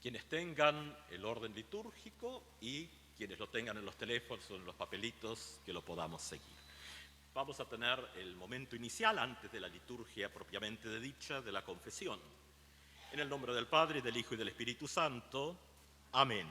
Quienes tengan el orden litúrgico y quienes lo tengan en los teléfonos o en los papelitos, que lo podamos seguir. Vamos a tener el momento inicial, antes de la liturgia propiamente dicha, de la confesión. En el nombre del Padre, del Hijo y del Espíritu Santo. Amén.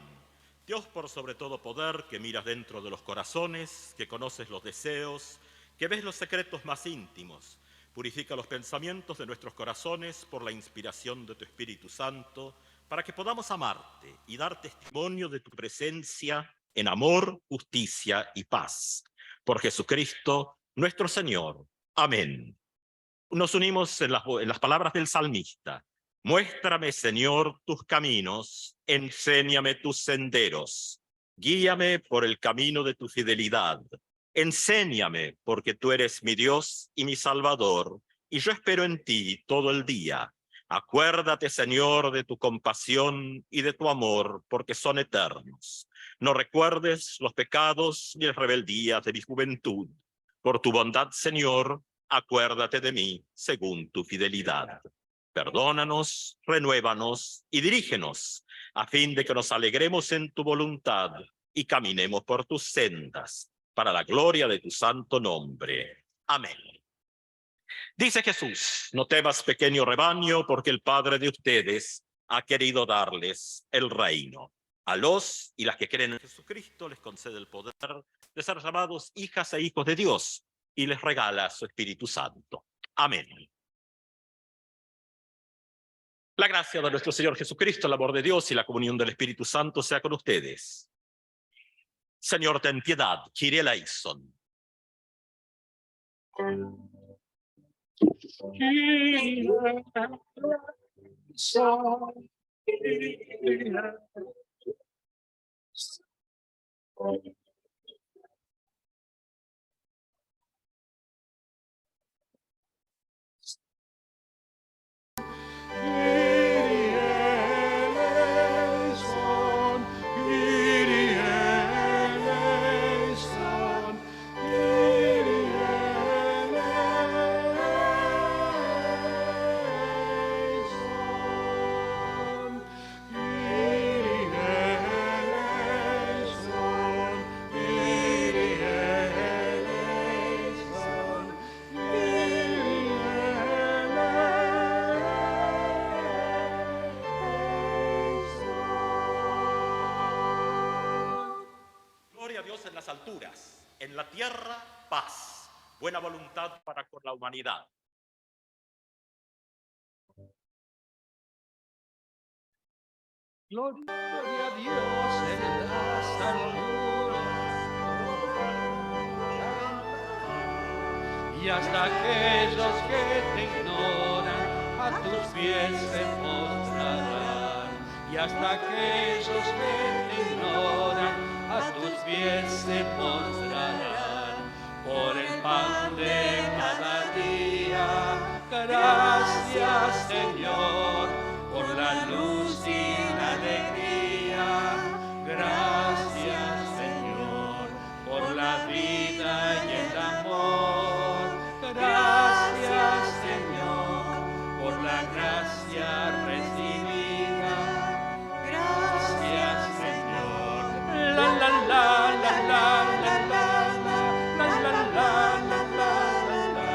Dios, por sobre todo poder, que miras dentro de los corazones, que conoces los deseos, que ves los secretos más íntimos, purifica los pensamientos de nuestros corazones por la inspiración de tu Espíritu Santo, para que podamos amarte y dar testimonio de tu presencia en amor, justicia y paz. Por Jesucristo, nuestro Señor. Amén. Nos unimos en las palabras del salmista. Muéstrame, Señor, tus caminos, enséñame tus senderos, guíame por el camino de tu fidelidad. Enséñame, porque tú eres mi Dios y mi Salvador, y yo espero en ti todo el día. Acuérdate, Señor, de tu compasión y de tu amor, porque son eternos. No recuerdes los pecados ni las rebeldías de mi juventud. Por tu bondad, Señor, acuérdate de mí según tu fidelidad. Perdónanos, renuévanos y dirígenos, a fin de que nos alegremos en tu voluntad y caminemos por tus sendas, para la gloria de tu santo nombre. Amén. Dice Jesús: no temas, pequeño rebaño, porque el Padre de ustedes ha querido darles el reino. A los y las que creen en Jesucristo les concede el poder de ser llamados hijas e hijos de Dios y les regala su Espíritu Santo. Amén. La gracia de nuestro Señor Jesucristo, el amor de Dios y la comunión del Espíritu Santo sea con ustedes. Señor, ten piedad. Kyrie eleison. En las alturas, en la tierra, paz, buena voluntad para con la humanidad. Gloria a Dios en las alturas, y hasta aquellos que te ignoran a tus pies se postrarán, y hasta aquellos que te ignoran a tus pies se postrarán. Por el pan de cada día, gracias Señor, por la luz y la alegría, gracias Señor, por la vida y el amor, gracias Señor, por la gracia recibida, gracias Señor. La la la la la la la la la la la la,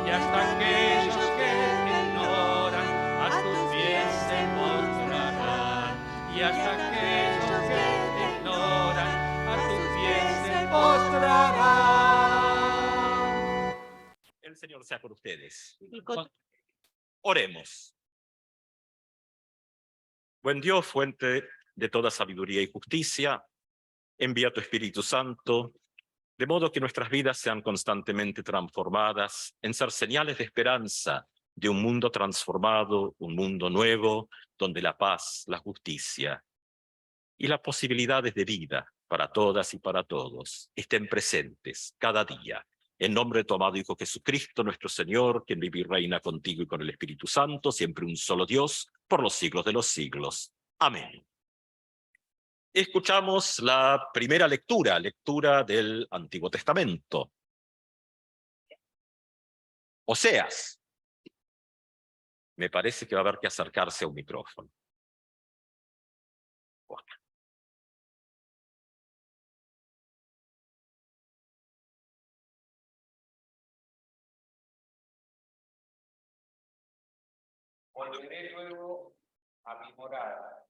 y hasta aquellos que te ignoran a tus pies se postrarán, y hasta aquellos que te ignoran a tus pies se postrarán. El Señor sea con ustedes. Oremos. Buen Dios, fuente de toda sabiduría y justicia, envía tu Espíritu Santo, de modo que nuestras vidas sean constantemente transformadas en ser señales de esperanza de un mundo transformado, un mundo nuevo, donde la paz, la justicia y las posibilidades de vida para todas y para todos estén presentes cada día. En nombre de tu amado Hijo Jesucristo, nuestro Señor, quien vive y reina contigo y con el Espíritu Santo, siempre un solo Dios, por los siglos de los siglos. Amén. Escuchamos la primera lectura del Antiguo Testamento. Oseas. Me parece que va a haber que acercarse a un micrófono. Volveré luego a mi morada,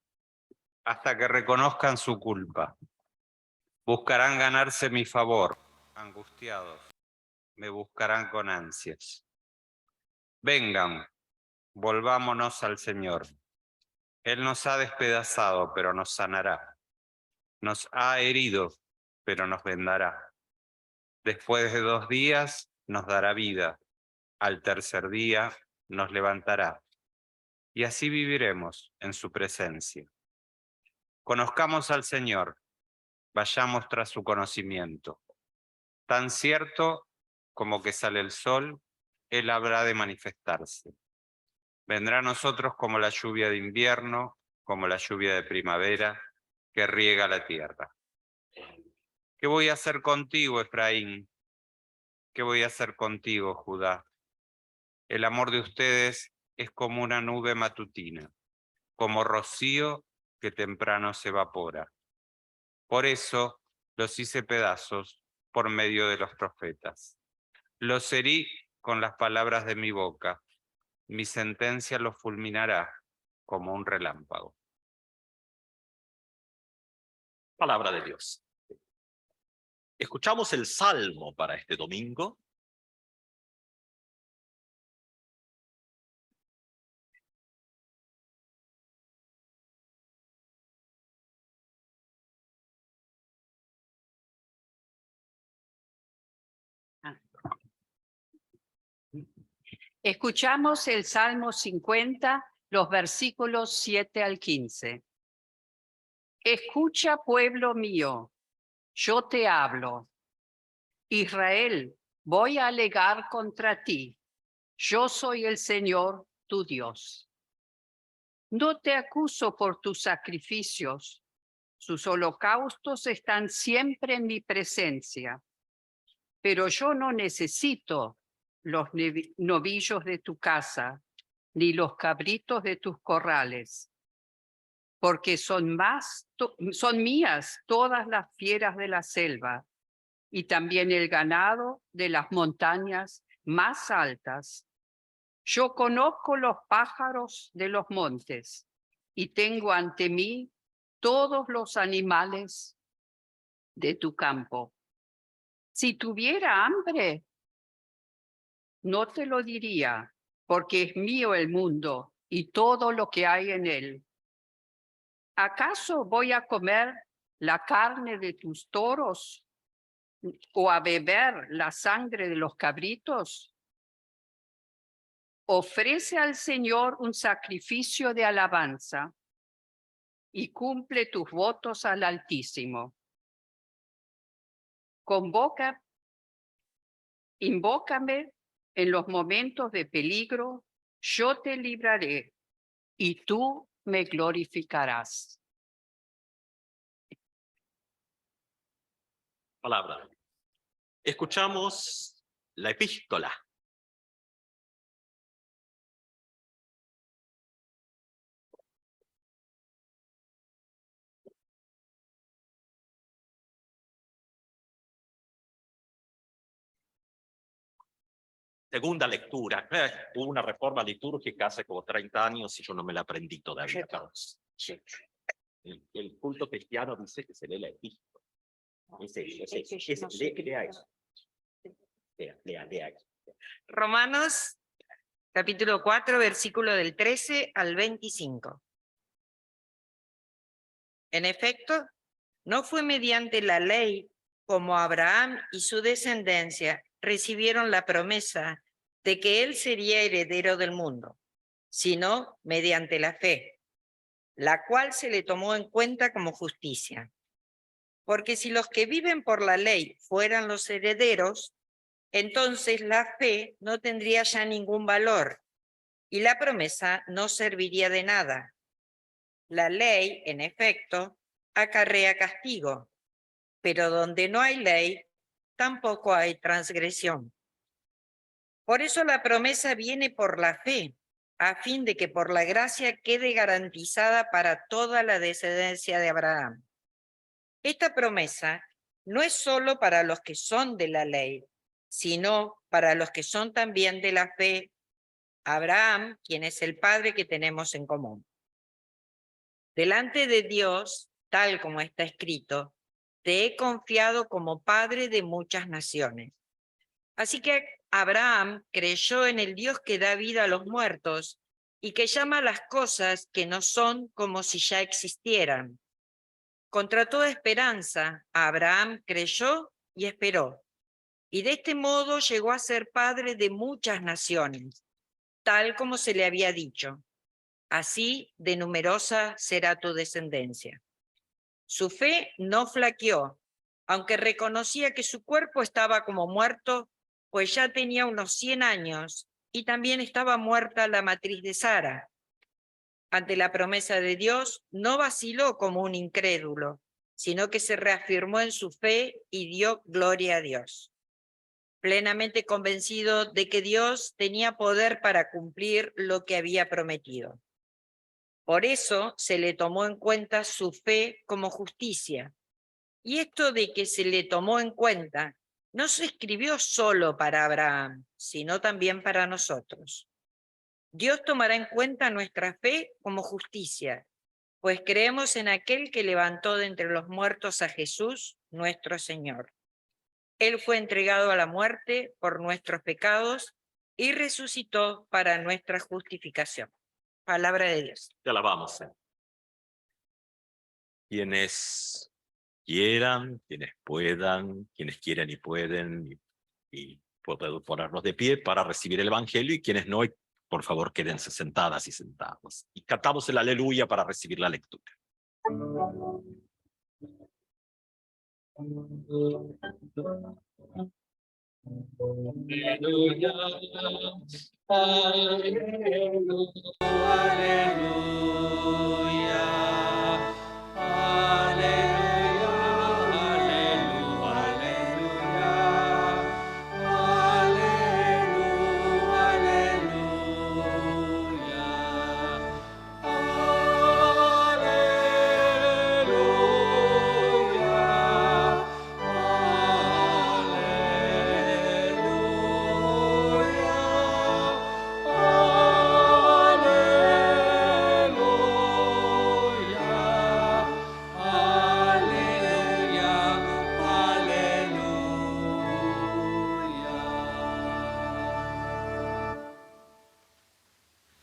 hasta que reconozcan su culpa. Buscarán ganarse mi favor, angustiados, me buscarán con ansias. Vengan, volvámonos al Señor. Él nos ha despedazado, pero nos sanará. Nos ha herido, pero nos vendará. Después de 2 días nos dará vida. Al tercer día nos levantará. Y así viviremos en su presencia. Conozcamos al Señor, vayamos tras su conocimiento. Tan cierto como que sale el sol, Él habrá de manifestarse. Vendrá a nosotros como la lluvia de invierno, como la lluvia de primavera, que riega la tierra. ¿Qué voy a hacer contigo, Efraín? ¿Qué voy a hacer contigo, Judá? El amor de ustedes es como una nube matutina, como rocío que temprano se evapora. Por eso los hice pedazos por medio de los profetas. Los herí con las palabras de mi boca. Mi sentencia los fulminará como un relámpago. Palabra de Dios. Escuchamos el Salmo para este domingo. Escuchamos el Salmo 50, los versículos 7 al 15. Escucha, pueblo mío, yo te hablo. Israel, voy a alegar contra ti. Yo soy el Señor, tu Dios. No te acuso por tus sacrificios. Sus holocaustos están siempre en mi presencia. Pero yo no necesito los novillos de tu casa, ni los cabritos de tus corrales, porque son mías todas las fieras de la selva, y también el ganado de las montañas más altas. Yo conozco los pájaros de los montes, y tengo ante mí todos los animales de tu campo. Si tuviera hambre, no te lo diría, porque es mío el mundo y todo lo que hay en él. ¿Acaso voy a comer la carne de tus toros o a beber la sangre de los cabritos? Ofrece al Señor un sacrificio de alabanza y cumple tus votos al Altísimo. Invócame en los momentos de peligro, yo te libraré y tú me glorificarás. Palabra. Escuchamos la epístola. Segunda lectura. Hubo una reforma litúrgica hace como 30 años y yo no me la aprendí todavía. El culto cristiano dice que se lee la epístola. Lea eso. Lea eso. Romanos, capítulo 4, versículo del 13 al 25. En efecto, no fue mediante la ley como Abraham y su descendencia recibieron la promesa de que él sería heredero del mundo, sino mediante la fe, la cual se le tomó en cuenta como justicia. Porque si los que viven por la ley fueran los herederos, entonces la fe no tendría ya ningún valor y la promesa no serviría de nada. La ley, en efecto, acarrea castigo, pero donde no hay ley, tampoco hay transgresión. Por eso la promesa viene por la fe, a fin de que por la gracia quede garantizada para toda la descendencia de Abraham. Esta promesa no es solo para los que son de la ley, sino para los que son también de la fe, Abraham, quien es el padre que tenemos en común. Delante de Dios, tal como está escrito, te he confiado como padre de muchas naciones. Así que Abraham creyó en el Dios que da vida a los muertos y que llama a las cosas que no son como si ya existieran. Contra toda esperanza, Abraham creyó y esperó, y de este modo llegó a ser padre de muchas naciones, tal como se le había dicho. Así de numerosa será tu descendencia. Su fe no flaqueó, aunque reconocía que su cuerpo estaba como muerto, pues ya tenía unos 100 años, y también estaba muerta la matriz de Sara. Ante la promesa de Dios, no vaciló como un incrédulo, sino que se reafirmó en su fe y dio gloria a Dios, plenamente convencido de que Dios tenía poder para cumplir lo que había prometido. Por eso se le tomó en cuenta su fe como justicia. Y esto de que se le tomó en cuenta no se escribió solo para Abraham, sino también para nosotros. Dios tomará en cuenta nuestra fe como justicia, pues creemos en aquel que levantó de entre los muertos a Jesús, nuestro Señor. Él fue entregado a la muerte por nuestros pecados y resucitó para nuestra justificación. Palabra de Dios. Te alabamos, Señor. Quienes quieran, quienes puedan, quienes quieren y pueden, y poder ponernos de pie para recibir el Evangelio, y quienes no, por favor, quédense sentadas y sentados. Y cantamos el aleluya para recibir la lectura. Aleluya, aleluya, aleluya,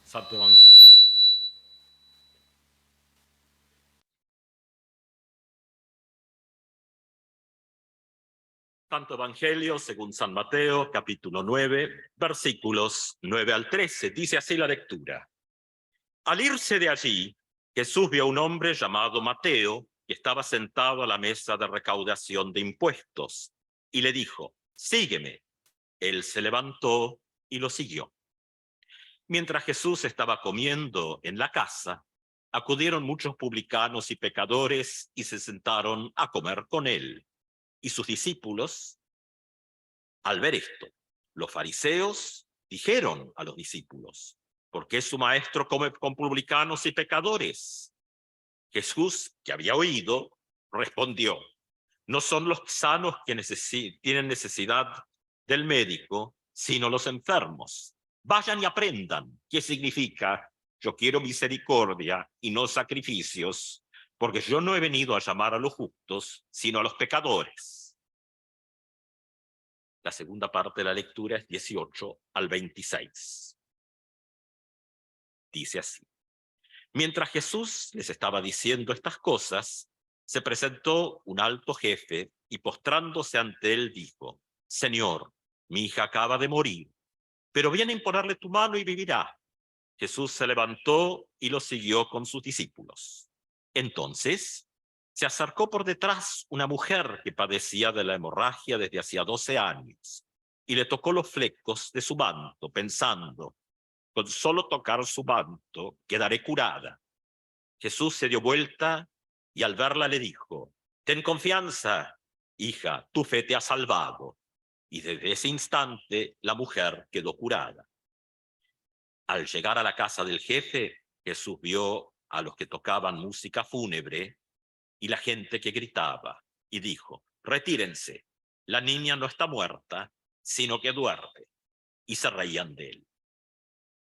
Santo Evangelio. Santo Evangelio según San Mateo, capítulo 9, versículos 9 al 13. Dice así la lectura. Al irse de allí, Jesús vio a un hombre llamado Mateo, que estaba sentado a la mesa de recaudación de impuestos, y le dijo, sígueme. Él se levantó y lo siguió. Mientras Jesús estaba comiendo en la casa, acudieron muchos publicanos y pecadores y se sentaron a comer con él. Y sus discípulos, al ver esto, los fariseos dijeron a los discípulos, ¿por qué su maestro come con publicanos y pecadores? Jesús, que había oído, respondió, no son los sanos que tienen necesidad del médico, sino los enfermos. Vayan y aprendan qué significa yo quiero misericordia y no sacrificios, porque yo no he venido a llamar a los justos, sino a los pecadores. La segunda parte de la lectura es 18 al 26. Dice así. Mientras Jesús les estaba diciendo estas cosas, se presentó un alto jefe y postrándose ante él dijo, Señor, mi hija acaba de morir, pero viene a imponerle tu mano y vivirá. Jesús se levantó y lo siguió con sus discípulos. Entonces se acercó por detrás una mujer que padecía de la hemorragia desde hacía 12 años y le tocó los flecos de su manto, pensando, con solo tocar su manto quedaré curada. Jesús se dio vuelta y al verla le dijo, ten confianza, hija, tu fe te ha salvado. Y desde ese instante la mujer quedó curada. Al llegar a la casa del jefe, Jesús vio a los que tocaban música fúnebre y la gente que gritaba, y dijo, retírense, la niña no está muerta, sino que duerme. Y se reían de él.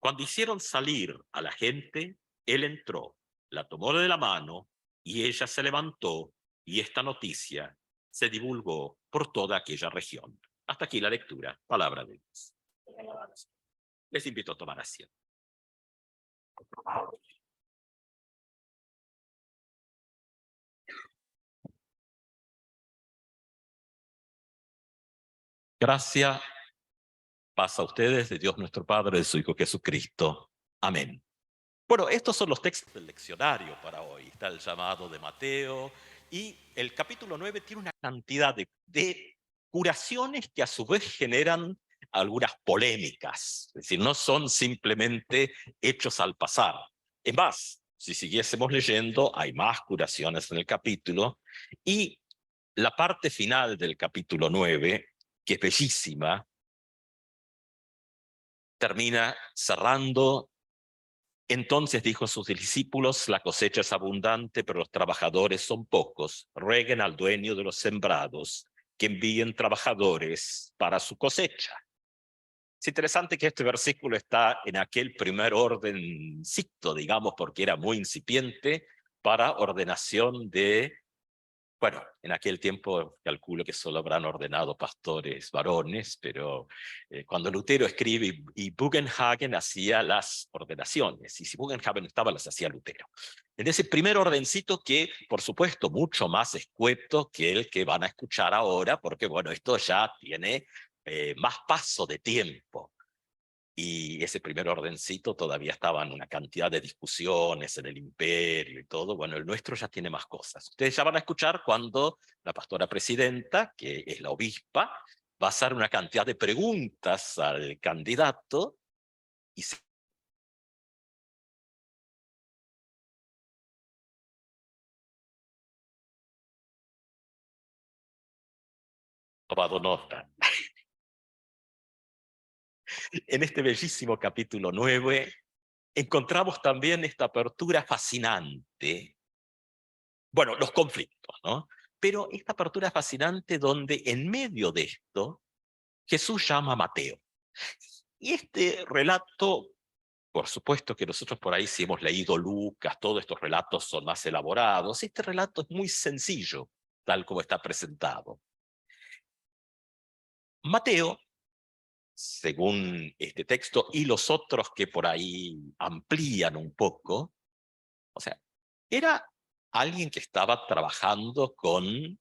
Cuando hicieron salir a la gente, él entró, la tomó de la mano y ella se levantó, y esta noticia se divulgó por toda aquella región. Hasta aquí la lectura, palabra de Dios. Les invito a tomar asiento. Gracia, paz a ustedes, de Dios nuestro Padre, de su Hijo Jesucristo. Amén. Bueno, estos son los textos del leccionario para hoy. Está el llamado de Mateo, y el capítulo 9 tiene una cantidad de curaciones que a su vez generan algunas polémicas. Es decir, no son simplemente hechos al pasar. Es más, si siguiésemos leyendo, hay más curaciones en el capítulo, y la parte final del capítulo 9, que es bellísima, termina cerrando. Entonces dijo a sus discípulos: la cosecha es abundante, pero los trabajadores son pocos. Rueguen al dueño de los sembrados que envíen trabajadores para su cosecha. Es interesante que este versículo está en aquel primer ordencito, digamos, porque era muy incipiente, para ordenación de, bueno, en aquel tiempo calculo que solo habrán ordenado pastores varones, pero cuando Lutero escribe, y Bugenhagen hacía las ordenaciones, y si Bugenhagen estaba, las hacía Lutero. En ese primer ordencito, que por supuesto mucho más escueto que el que van a escuchar ahora, porque bueno, esto ya tiene más paso de tiempo. Y ese primer ordencito todavía estaba en una cantidad de discusiones en el imperio y todo. Bueno, el nuestro ya tiene más cosas. Ustedes ya van a escuchar cuando la pastora presidenta, que es la obispa, va a hacer una cantidad de preguntas al candidato y se ha tomado nota. En este bellísimo capítulo 9 encontramos también esta apertura fascinante. Bueno, los conflictos, ¿no? Pero esta apertura fascinante donde en medio de esto Jesús llama a Mateo. Y este relato, por supuesto que nosotros por ahí, si hemos leído Lucas, todos estos relatos son más elaborados. Este relato es muy sencillo, tal como está presentado. Mateo, según este texto y los otros que por ahí amplían un poco, o sea, era alguien que estaba trabajando con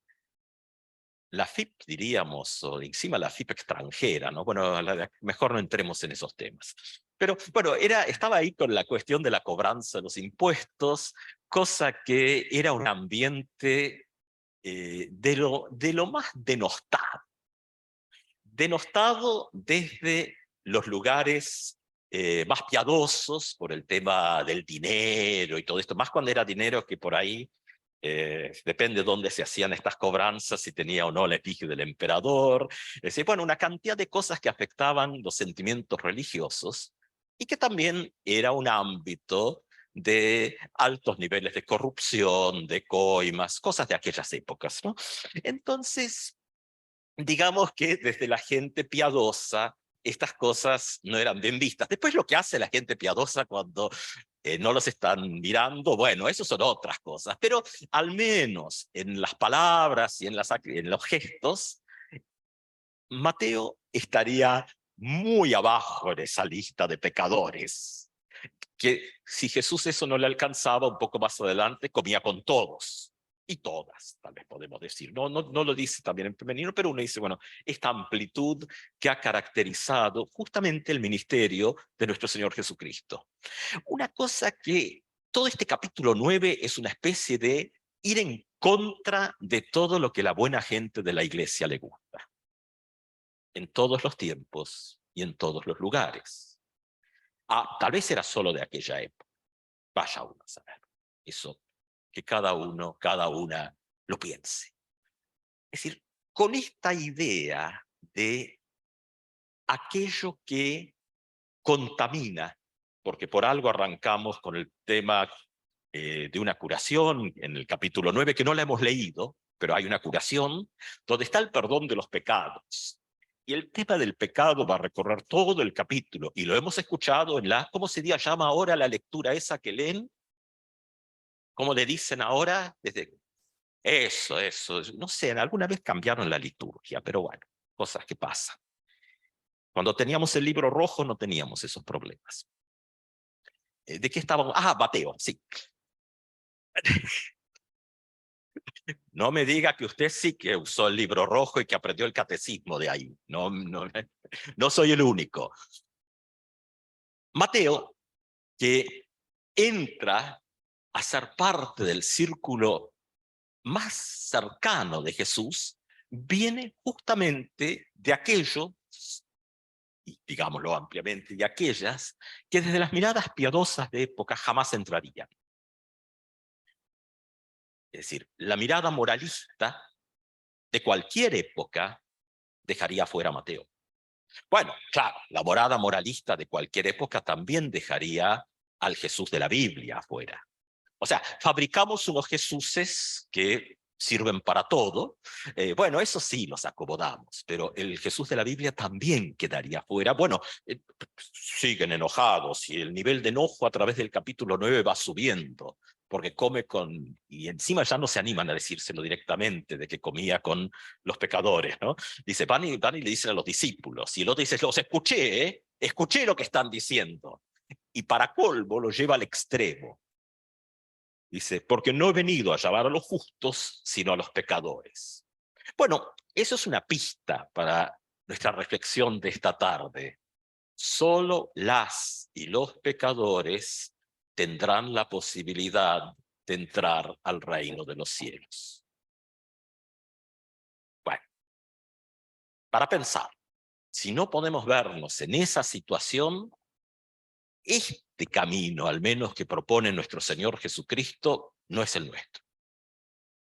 la FIP, diríamos, o encima la FIP extranjera, ¿no? Bueno, mejor no entremos en esos temas. Pero bueno, estaba ahí con la cuestión de la cobranza de los impuestos, cosa que era un ambiente de lo más denostado. Denostado desde los lugares más piadosos por el tema del dinero y todo esto, más cuando era dinero que por ahí depende de dónde se hacían estas cobranzas, si tenía o no la efigie del emperador. Es decir, bueno, una cantidad de cosas que afectaban los sentimientos religiosos y que también era un ámbito de altos niveles de corrupción, de coimas, cosas de aquellas épocas, ¿no? Entonces, digamos que desde la gente piadosa estas cosas no eran bien vistas. Después lo que hace la gente piadosa cuando no los están mirando, bueno, eso son otras cosas, pero al menos en las palabras y en los gestos, Mateo estaría muy abajo en esa lista de pecadores, que si Jesús eso no le alcanzaba, un poco más adelante comía con todos y todas, tal vez podemos decir. No lo dice también en femenino, pero uno dice, bueno, esta amplitud que ha caracterizado justamente el ministerio de nuestro Señor Jesucristo. Una cosa que todo este capítulo 9 es una especie de ir en contra de todo lo que la buena gente de la iglesia le gusta, en todos los tiempos y en todos los lugares. Tal vez era solo de aquella época. Vaya uno a saber. Eso, que cada uno, cada una lo piense. Es decir, con esta idea de aquello que contamina, porque por algo arrancamos con el tema de una curación en el capítulo 9, que no la hemos leído, pero hay una curación donde está el perdón de los pecados. Y el tema del pecado va a recorrer todo el capítulo, y lo hemos escuchado en la, ¿cómo se llama ahora la lectura esa que leen? ¿Cómo le dicen ahora? Eso, no sé, alguna vez cambiaron la liturgia, pero bueno, cosas que pasan. Cuando teníamos el libro rojo no teníamos esos problemas. ¿De qué estábamos? Ah, Mateo, sí. No me diga que usted sí que usó el libro rojo y que aprendió el catecismo de ahí. No, no soy el único. Mateo, que entra a ser parte del círculo más cercano de Jesús, viene justamente de aquellos, y digámoslo ampliamente, de aquellas que desde las miradas piadosas de época jamás entrarían. Es decir, la mirada moralista de cualquier época dejaría fuera a Mateo. Bueno, claro, la mirada moralista de cualquier época también dejaría al Jesús de la Biblia afuera. O sea, fabricamos unos Jesuses que sirven para todo. Bueno, eso sí los acomodamos, pero el Jesús de la Biblia también quedaría fuera. Bueno, siguen enojados y el nivel de enojo a través del capítulo 9 va subiendo, porque come con, y encima ya no se animan a decírselo directamente de que comía con los pecadores, ¿no? Dice, van y le dicen a los discípulos, y el otro dice, los escuché, escuché lo que están diciendo. Y para colmo lo lleva al extremo. Dice, porque no he venido a llamar a los justos, sino a los pecadores. Bueno, eso es una pista para nuestra reflexión de esta tarde. Solo las y los pecadores tendrán la posibilidad de entrar al reino de los cielos. Bueno, para pensar, si no podemos vernos en esa situación, este camino, al menos que propone nuestro Señor Jesucristo, no es el nuestro.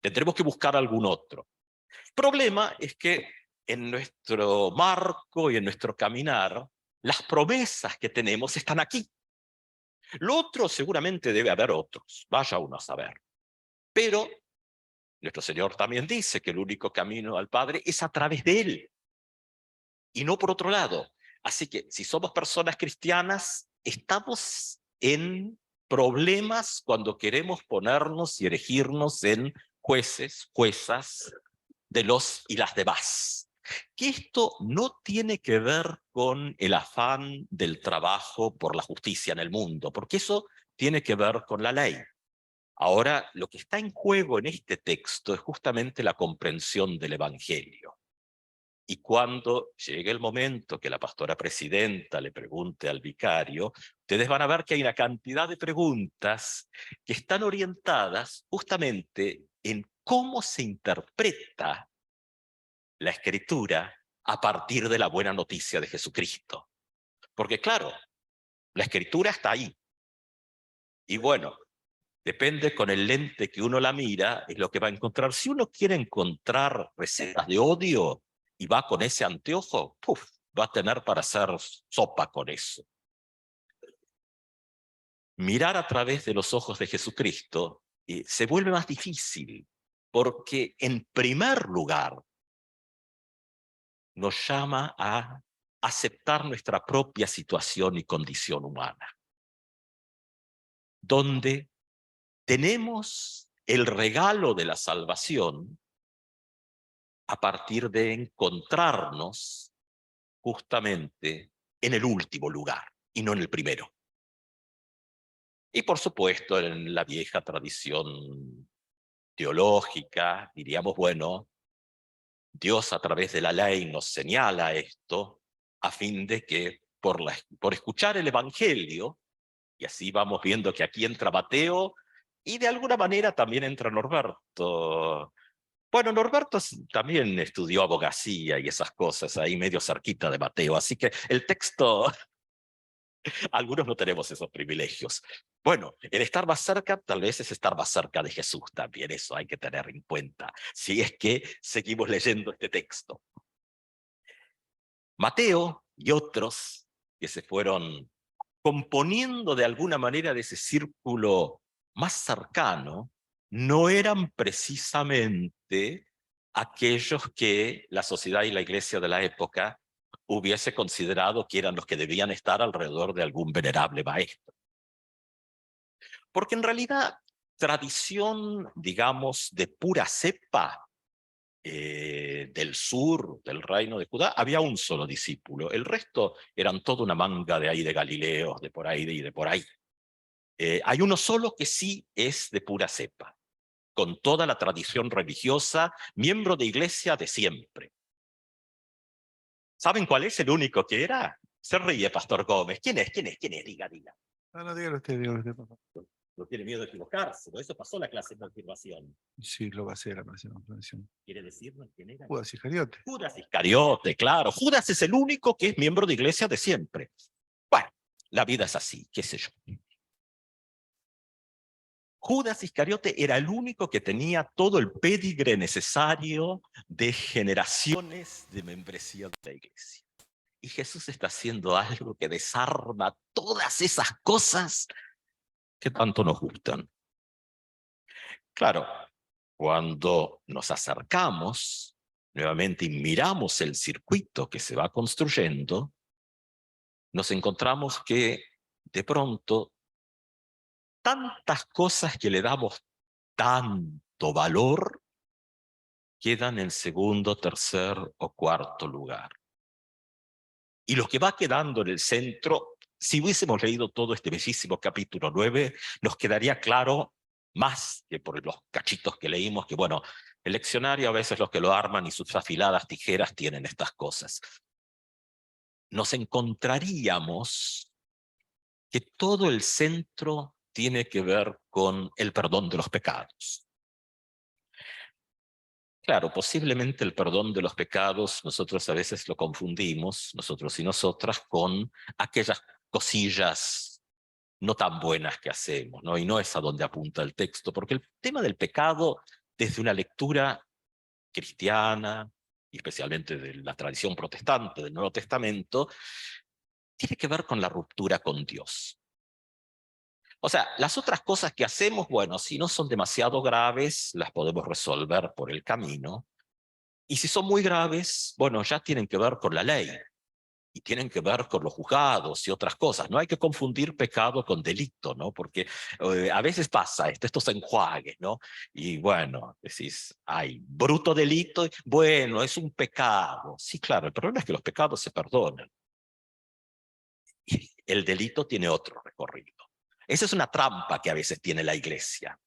Tendremos que buscar algún otro. El problema es que en nuestro marco y en nuestro caminar, las promesas que tenemos están aquí. Lo otro seguramente debe haber otros, vaya uno a saber. Pero nuestro Señor también dice que el único camino al Padre es a través de Él, y no por otro lado. Así que si somos personas cristianas, estamos en problemas cuando queremos ponernos y erigirnos en jueces, juezas de los y las demás. Que esto no tiene que ver con el afán del trabajo por la justicia en el mundo, porque eso tiene que ver con la ley. Ahora, lo que está en juego en este texto es justamente la comprensión del Evangelio. Y cuando llegue el momento que la pastora presidenta le pregunte al vicario, ustedes van a ver que hay una cantidad de preguntas que están orientadas justamente en cómo se interpreta la Escritura a partir de la buena noticia de Jesucristo. Porque claro, la Escritura está ahí. Y bueno, depende con el lente que uno la mira, es lo que va a encontrar. Si uno quiere encontrar recetas de odio y va con ese anteojo, va a tener para hacer sopa con eso. Mirar a través de los ojos de Jesucristo se vuelve más difícil, porque en primer lugar nos llama a aceptar nuestra propia situación y condición humana, donde tenemos el regalo de la salvación a partir de encontrarnos justamente en el último lugar y no en el primero. Y por supuesto, en la vieja tradición teológica, diríamos, bueno, Dios a través de la ley nos señala esto a fin de que por escuchar el Evangelio, y así vamos viendo que aquí entra Mateo y de alguna manera también entra Norberto. Bueno, Norberto también estudió abogacía y esas cosas ahí medio cerquita de Mateo, así que el texto, algunos no tenemos esos privilegios. Bueno, el estar más cerca tal vez es estar más cerca de Jesús también, eso hay que tener en cuenta, si es que seguimos leyendo este texto. Mateo y otros que se fueron componiendo de alguna manera de ese círculo más cercano, no eran precisamente aquellos que la sociedad y la iglesia de la época hubiese considerado que eran los que debían estar alrededor de algún venerable maestro. Porque en realidad, tradición, digamos, de pura cepa del sur, del reino de Judá, había un solo discípulo. El resto eran toda una manga de ahí de Galileos, de por ahí y de por ahí. Hay uno solo que sí es de pura cepa, con toda la tradición religiosa, miembro de iglesia de siempre. ¿Saben cuál es el único que era? Se ríe Pastor Gómez. ¿Quién es? ¿Quién es? ¿Quién es? Diga, diga. No, dígalo usted, papá. No tiene miedo de equivocarse, ¿no? Eso pasó la clase de confirmación. Sí, lo va a hacer la clase de confirmación. ¿Quiere decirnos quién era? Judas Iscariote. Judas Iscariote, claro. Judas es el único que es miembro de iglesia de siempre. Bueno, la vida es así, qué sé yo. Judas Iscariote era el único que tenía todo el pedigre necesario de generaciones de membresía de la iglesia. Y Jesús está haciendo algo que desarma todas esas cosas que tanto nos gustan. Claro, cuando nos acercamos nuevamente y miramos el circuito que se va construyendo, nos encontramos que de pronto tantas cosas que le damos tanto valor quedan en segundo, tercer o cuarto lugar. Y lo que va quedando en el centro, si hubiésemos leído todo este bellísimo capítulo 9, nos quedaría claro, más que por los cachitos que leímos, que bueno, el leccionario a veces los que lo arman y sus afiladas tijeras tienen estas cosas. Nos encontraríamos que todo el centro tiene que ver con el perdón de los pecados. Claro, posiblemente el perdón de los pecados nosotros a veces lo confundimos, nosotros y nosotras, con aquellas cosillas no tan buenas que hacemos, ¿no? Y no es a donde apunta el texto, porque el tema del pecado, desde una lectura cristiana, y especialmente de la tradición protestante del Nuevo Testamento, tiene que ver con la ruptura con Dios. O sea, las otras cosas que hacemos, bueno, si no son demasiado graves, las podemos resolver por el camino. Y si son muy graves, bueno, ya tienen que ver con la ley. Y tienen que ver con los juzgados y otras cosas. No hay que confundir pecado con delito, ¿no? Porque a veces pasa estos enjuagues, ¿no? Y bueno, decís, ay, bruto delito, bueno, es un pecado. Sí, claro, el problema es que los pecados se perdonan. Y el delito tiene otro recorrido. Esa es una trampa que a veces tiene la iglesia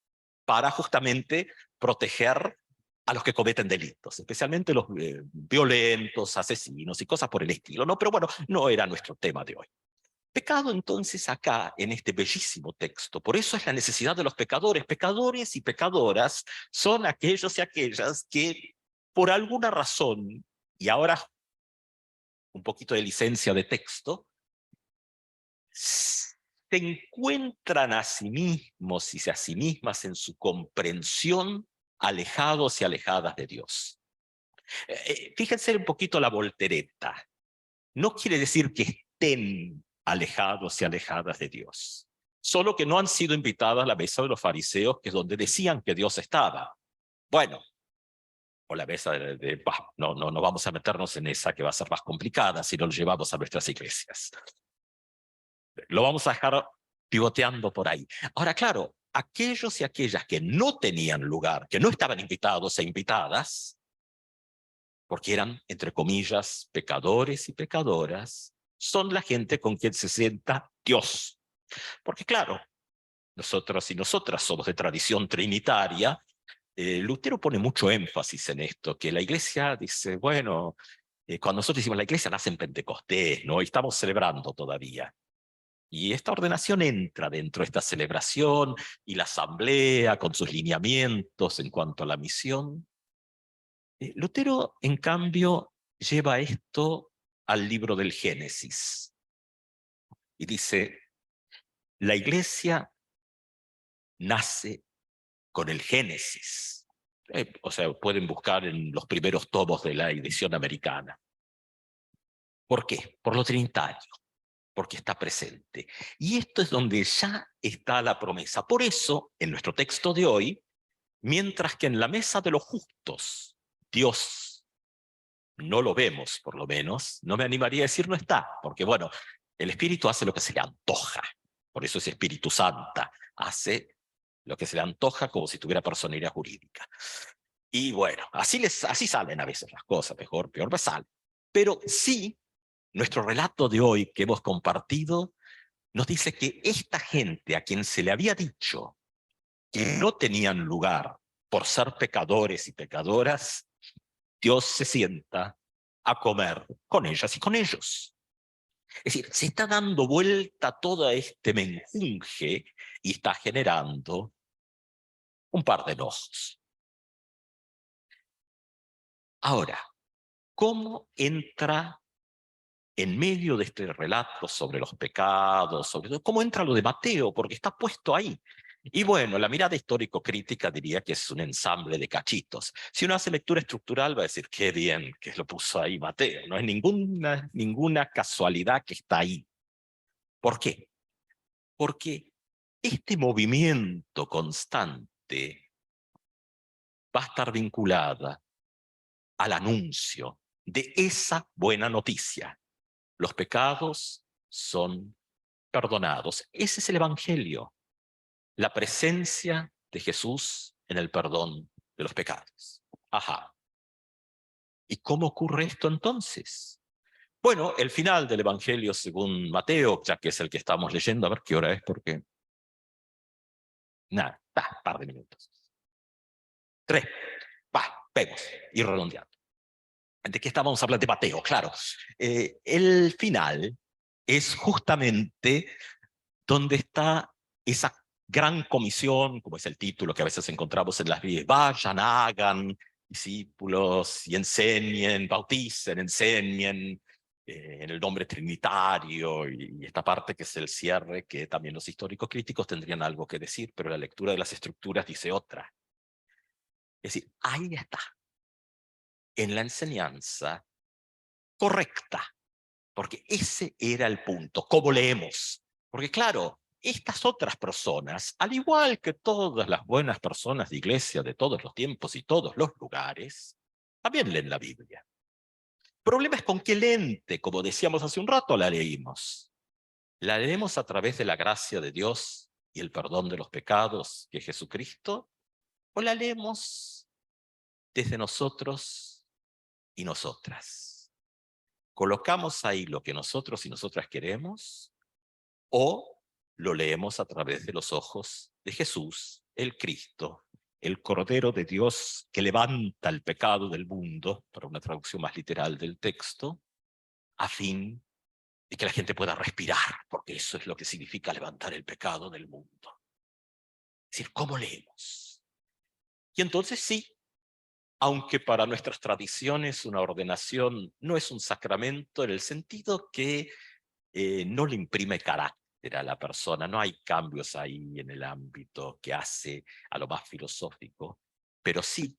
para justamente proteger a los que cometen delitos, especialmente los violentos, asesinos y cosas por el estilo, ¿no? Pero bueno, no era nuestro tema de hoy. Pecado entonces acá, en este bellísimo texto, por eso es la necesidad de los pecadores. Pecadores y pecadoras son aquellos y aquellas que por alguna razón, y ahora un poquito de licencia de texto, se encuentran a sí mismos y a sí mismas en su comprensión alejados y alejadas de Dios. Fíjense un poquito la voltereta. No quiere decir que estén alejados y alejadas de Dios, solo que no han sido invitadas a la mesa de los fariseos, que es donde decían que Dios estaba. Bueno, o la mesa no vamos a meternos en esa que va a ser más complicada si no lo llevamos a nuestras iglesias. Lo vamos a dejar pivoteando por ahí. Ahora, claro, aquellos y aquellas que no tenían lugar, que no estaban invitados e invitadas, porque eran, entre comillas, pecadores y pecadoras, son la gente con quien se sienta Dios. Porque claro, nosotros y nosotras somos de tradición trinitaria. Lutero pone mucho énfasis en esto, que la iglesia dice, bueno, cuando nosotros decimos la iglesia nace en Pentecostés, ¿no? Y estamos celebrando todavía. Y esta ordenación entra dentro de esta celebración y la asamblea con sus lineamientos en cuanto a la misión. Lutero, en cambio, lleva esto al libro del Génesis. Y dice, la iglesia nace con el Génesis. O sea, pueden buscar en los primeros tomos de la edición americana. ¿Por qué? Por lo trinitario. Porque está presente. Y esto es donde ya está la promesa. Por eso, en nuestro texto de hoy, mientras que en la mesa de los justos Dios no lo vemos por lo menos, no me animaría a decir no está, porque bueno, el Espíritu hace lo que se le antoja, por eso es Espíritu Santa, hace lo que se le antoja como si tuviera personalidad jurídica. Y bueno, así salen a veces las cosas, mejor, peor, pues salen. Pero sí, nuestro relato de hoy que hemos compartido nos dice que esta gente a quien se le había dicho que no tenían lugar por ser pecadores y pecadoras, Dios se sienta a comer con ellas y con ellos. Es decir, se está dando vuelta todo este menjunje y está generando un par de enojos. Ahora, ¿cómo entra en medio de este relato sobre los pecados, sobre todo, cómo entra lo de Mateo? Porque está puesto ahí. Y bueno, la mirada histórico-crítica diría que es un ensamble de cachitos. Si uno hace lectura estructural va a decir, qué bien que lo puso ahí Mateo. No es ninguna casualidad que está ahí. ¿Por qué? Porque este movimiento constante va a estar vinculada al anuncio de esa buena noticia. Los pecados son perdonados. Ese es el Evangelio, la presencia de Jesús en el perdón de los pecados. Ajá. ¿Y cómo ocurre esto entonces? Bueno, el final del Evangelio según Mateo, ya que es el que estamos leyendo, a ver qué hora es, porque... Nada, par de minutos. 3, vemos, y redondeando. ¿De qué estábamos hablando? De Mateo, claro. El final es justamente donde está esa gran comisión, como es el título que a veces encontramos en las Biblias: vayan, hagan discípulos y enseñen, bauticen, enseñen en el nombre trinitario, y esta parte que es el cierre, que también los históricos críticos tendrían algo que decir, pero la lectura de las estructuras dice otra. Es decir, ahí está, en la enseñanza correcta, porque ese era el punto. ¿Cómo leemos? Porque claro, estas otras personas, al igual que todas las buenas personas de iglesia de todos los tiempos y todos los lugares, también leen la Biblia. El problema es con qué lente, como decíamos hace un rato, la leímos. ¿La leemos a través de la gracia de Dios y el perdón de los pecados que es Jesucristo? ¿O la leemos desde nosotros y nosotras? ¿Colocamos ahí lo que nosotros y nosotras queremos? ¿O lo leemos a través de los ojos de Jesús, el Cristo, el Cordero de Dios que levanta el pecado del mundo, para una traducción más literal del texto, a fin de que la gente pueda respirar, porque eso es lo que significa levantar el pecado del mundo? Es decir, ¿cómo leemos? Y entonces sí, aunque para nuestras tradiciones una ordenación no es un sacramento en el sentido que no le imprime carácter a la persona, no hay cambios ahí en el ámbito que hace a lo más filosófico, pero sí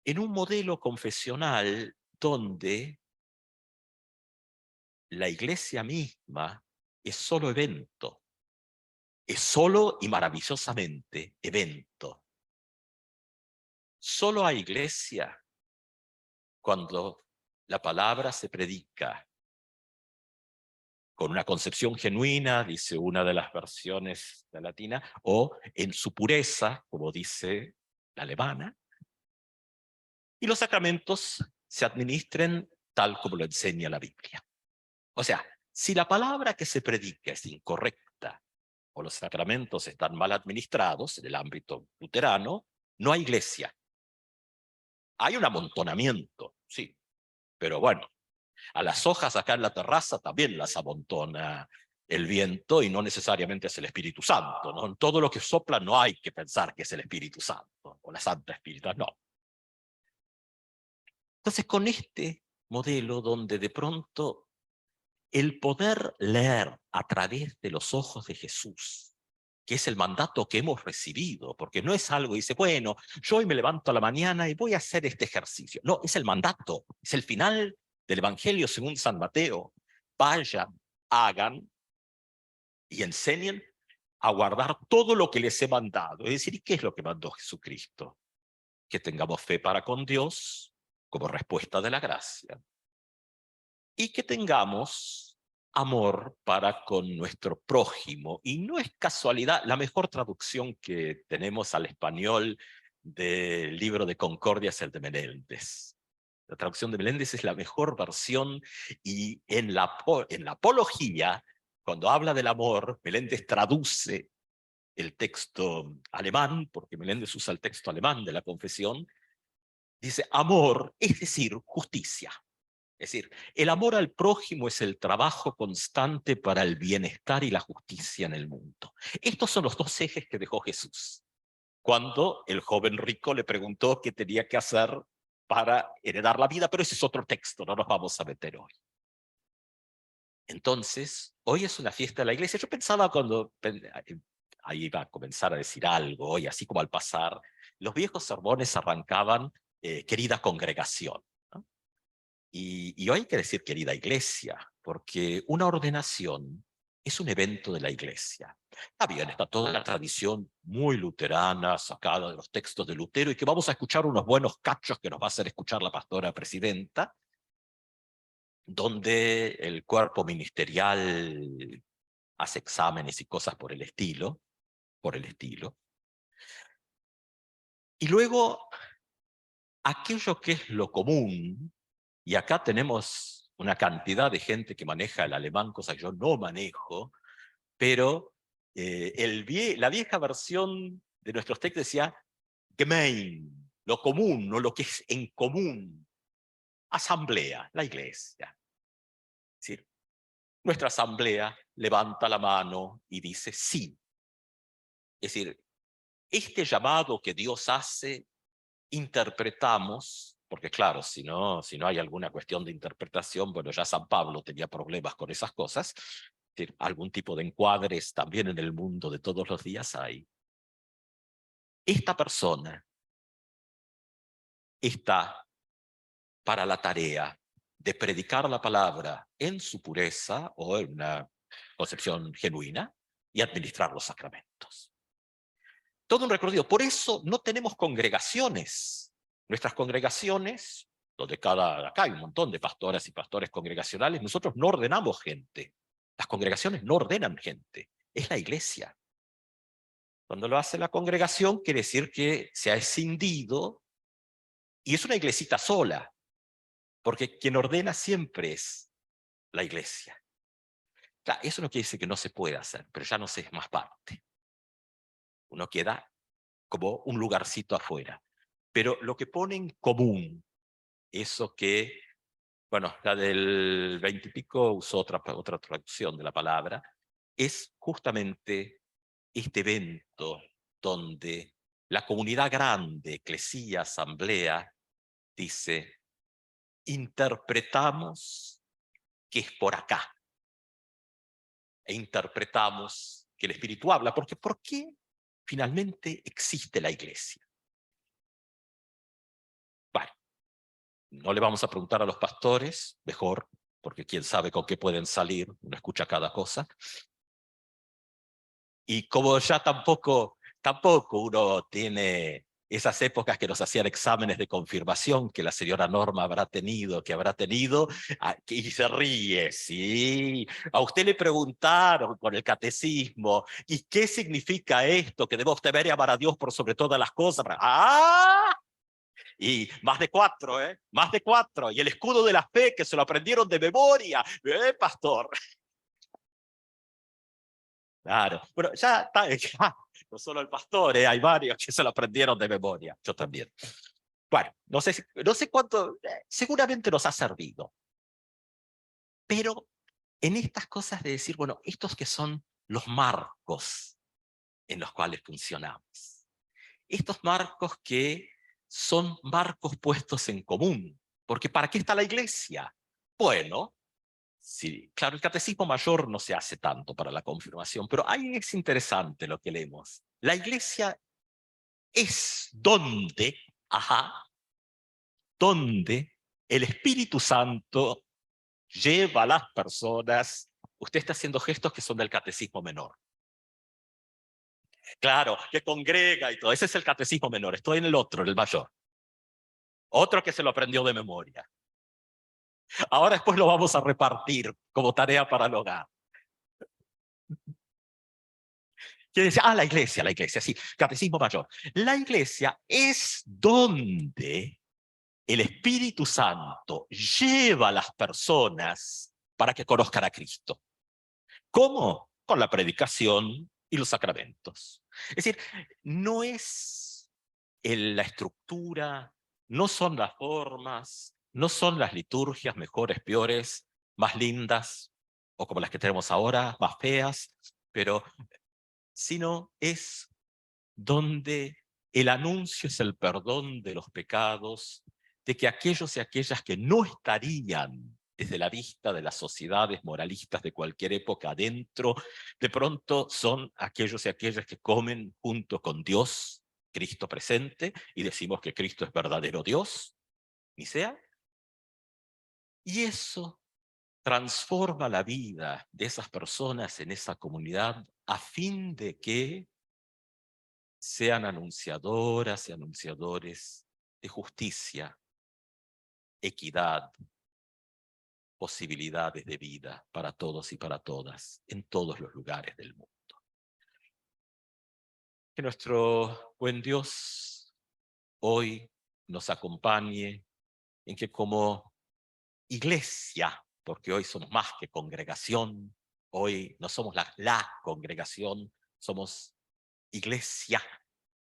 en un modelo confesional donde la iglesia misma es solo evento, es solo y maravillosamente evento. Solo hay iglesia cuando la palabra se predica con una concepción genuina, dice una de las versiones de la latina, o en su pureza, como dice la alemana, y los sacramentos se administren tal como lo enseña la Biblia. O sea, si la palabra que se predica es incorrecta o los sacramentos están mal administrados en el ámbito luterano, no hay iglesia. Hay un amontonamiento, sí, pero bueno, a las hojas acá en la terraza también las amontona el viento y no necesariamente es el Espíritu Santo, ¿no? En todo lo que sopla no hay que pensar que es el Espíritu Santo o la Santa Espíritu, no. Entonces, con este modelo donde de pronto el poder leer a través de los ojos de Jesús, que es el mandato que hemos recibido, porque no es algo, dice, bueno, yo hoy me levanto a la mañana y voy a hacer este ejercicio. No, es el mandato, es el final del Evangelio según San Mateo. Vayan, hagan y enseñen a guardar todo lo que les he mandado. Es decir, ¿y qué es lo que mandó Jesucristo? Que tengamos fe para con Dios como respuesta de la gracia, y que tengamos amor para con nuestro prójimo. Y no es casualidad, la mejor traducción que tenemos al español del libro de Concordia es el de Meléndez. La traducción de Meléndez es la mejor versión, y en la apología, cuando habla del amor, Meléndez traduce el texto alemán, porque Meléndez usa el texto alemán de la confesión, dice amor, es decir, justicia. Es decir, el amor al prójimo es el trabajo constante para el bienestar y la justicia en el mundo. Estos son los dos ejes que dejó Jesús cuando el joven rico le preguntó qué tenía que hacer para heredar la vida, pero ese es otro texto, no nos vamos a meter hoy. Entonces, hoy es una fiesta de la iglesia. Yo pensaba cuando ahí iba a comenzar a decir algo, y así como al pasar, los viejos sermones arrancaban, querida congregación, ¿no? Y hoy hay que decir querida iglesia, porque una ordenación es un evento de la iglesia. Está bien, está toda la tradición muy luterana, sacada de los textos de Lutero, y que vamos a escuchar unos buenos cachos que nos va a hacer escuchar la pastora presidenta, donde el cuerpo ministerial hace exámenes y cosas por el estilo, Y luego, aquello que es lo común, y acá tenemos una cantidad de gente que maneja el alemán, cosa que yo no manejo, pero la vieja versión de nuestros textos decía gemein, lo común, no lo que es en común. Asamblea, la iglesia. Es decir, nuestra asamblea levanta la mano y dice sí. Es decir, este llamado que Dios hace, interpretamos, porque claro, si no hay alguna cuestión de interpretación, bueno, ya San Pablo tenía problemas con esas cosas, es decir, algún tipo de encuadres también en el mundo de todos los días hay. Esta persona está para la tarea de predicar la palabra en su pureza o en una concepción genuina y administrar los sacramentos. Todo un recorrido. Por eso no tenemos congregaciones. Nuestras congregaciones, donde acá hay un montón de pastoras y pastores congregacionales, nosotros no ordenamos gente. Las congregaciones no ordenan gente. Es la iglesia. Cuando lo hace la congregación, quiere decir que se ha escindido y es una iglesita sola, porque quien ordena siempre es la iglesia. Claro, eso no quiere decir que no se pueda hacer, pero ya no se es más parte. Uno queda como un lugarcito afuera. Pero lo que pone en común, eso que, bueno, la del 20 y pico usó otra traducción de la palabra, es justamente este evento donde la comunidad grande, eclesía, asamblea, dice, interpretamos que es por acá. E interpretamos que el Espíritu habla, porque ¿por qué finalmente existe la iglesia? Bueno, no le vamos a preguntar a los pastores, mejor, porque quién sabe con qué pueden salir, uno escucha cada cosa. Y como ya tampoco uno tiene esas épocas que nos hacían exámenes de confirmación que la señora Norma habrá tenido, y se ríe, sí. A usted le preguntaron con el catecismo, ¿y qué significa esto? Que debemos temer y amar a Dios por sobre todas las cosas. ¡Ah! Y más de 4, ¿eh? Más de 4. Y el escudo de la fe, que se lo aprendieron de memoria. Pastor. Claro. Bueno, ya está, no solo el pastor, hay varios que se lo aprendieron de memoria. Yo también. Bueno, no sé cuánto, seguramente nos ha servido. Pero en estas cosas de decir, bueno, estos que son los marcos en los cuales funcionamos. Estos marcos que son marcos puestos en común. Porque ¿para qué está la iglesia? Bueno, sí, claro, el catecismo mayor no se hace tanto para la confirmación, pero ahí es interesante lo que leemos. La iglesia es donde el Espíritu Santo lleva a las personas. Usted está haciendo gestos que son del catecismo menor. Claro, que congrega y todo. Ese es el catecismo menor. Estoy en el otro, en el mayor. Otro que se lo aprendió de memoria. Ahora después lo vamos a repartir como tarea para el hogar. ¿Quién decía? La iglesia, sí, catecismo mayor. La iglesia es donde el Espíritu Santo lleva a las personas para que conozcan a Cristo. ¿Cómo? Con la predicación y los sacramentos. Es decir, no es la estructura, no son las formas, no son las liturgias mejores, peores, más lindas, o como las que tenemos ahora, más feas, pero sino es donde el anuncio es el perdón de los pecados, de que aquellos y aquellas que no estarían desde la vista de las sociedades moralistas de cualquier época adentro, de pronto son aquellos y aquellas que comen junto con Dios, Cristo presente, y decimos que Cristo es verdadero Dios, ni sea. Y eso transforma la vida de esas personas en esa comunidad a fin de que sean anunciadoras y anunciadores de justicia, equidad, posibilidades de vida para todos y para todas, en todos los lugares del mundo. Que nuestro buen Dios hoy nos acompañe en que como iglesia, porque hoy somos más que congregación, hoy no somos la congregación, somos iglesia,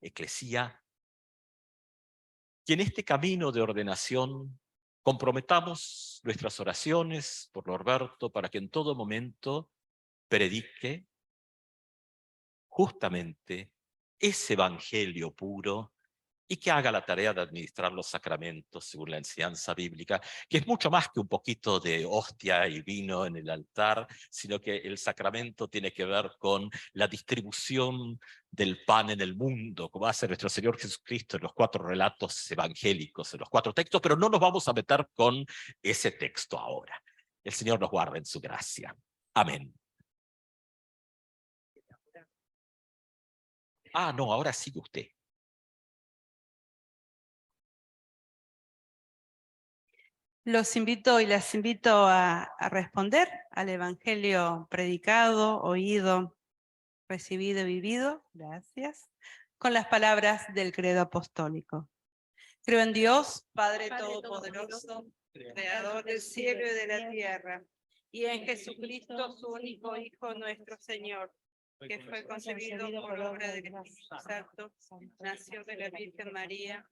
eclesía, que en este camino de ordenación comprometamos nuestras oraciones por Norberto para que en todo momento predique justamente ese evangelio puro y que haga la tarea de administrar los sacramentos según la enseñanza bíblica, que es mucho más que un poquito de hostia y vino en el altar, sino que el sacramento tiene que ver con la distribución del pan en el mundo, como hace nuestro Señor Jesucristo en los 4 relatos evangélicos, en los 4 textos, pero no nos vamos a meter con ese texto ahora. El Señor nos guarde en su gracia. Amén. No, ahora sigue usted. Los invito y las invito a responder al Evangelio predicado, oído, recibido y vivido, gracias, con las palabras del credo apostólico. Creo en Dios, Padre Todopoderoso, Creador del cielo y de la tierra, y en Jesucristo, su único Hijo, nuestro Señor, que fue concebido por obra del Espíritu Santo, nació de la Virgen María,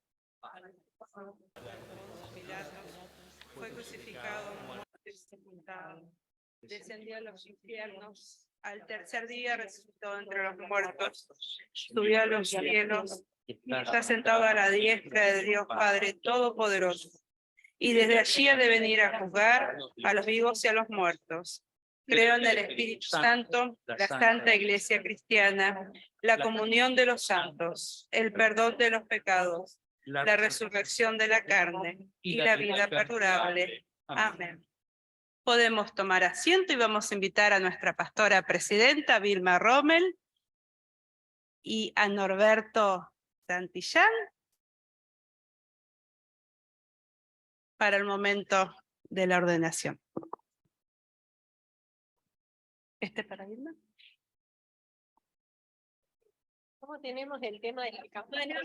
fue crucificado, muerto y sepultado, descendió a los infiernos, al tercer día resucitó entre los muertos, subió a los cielos y está sentado a la diestra de Dios Padre Todopoderoso, y desde allí ha de venir a juzgar a los vivos y a los muertos. Creo en el Espíritu Santo, la Santa Iglesia Cristiana, la comunión de los santos, el perdón de los pecados, la resurrección de la carne y la vida perdurable. Amén. Podemos tomar asiento y vamos a invitar a nuestra pastora presidenta, Vilma Rommel, y a Norberto Santillán para el momento de la ordenación. Para Vilma. ¿Cómo tenemos el tema de la campana?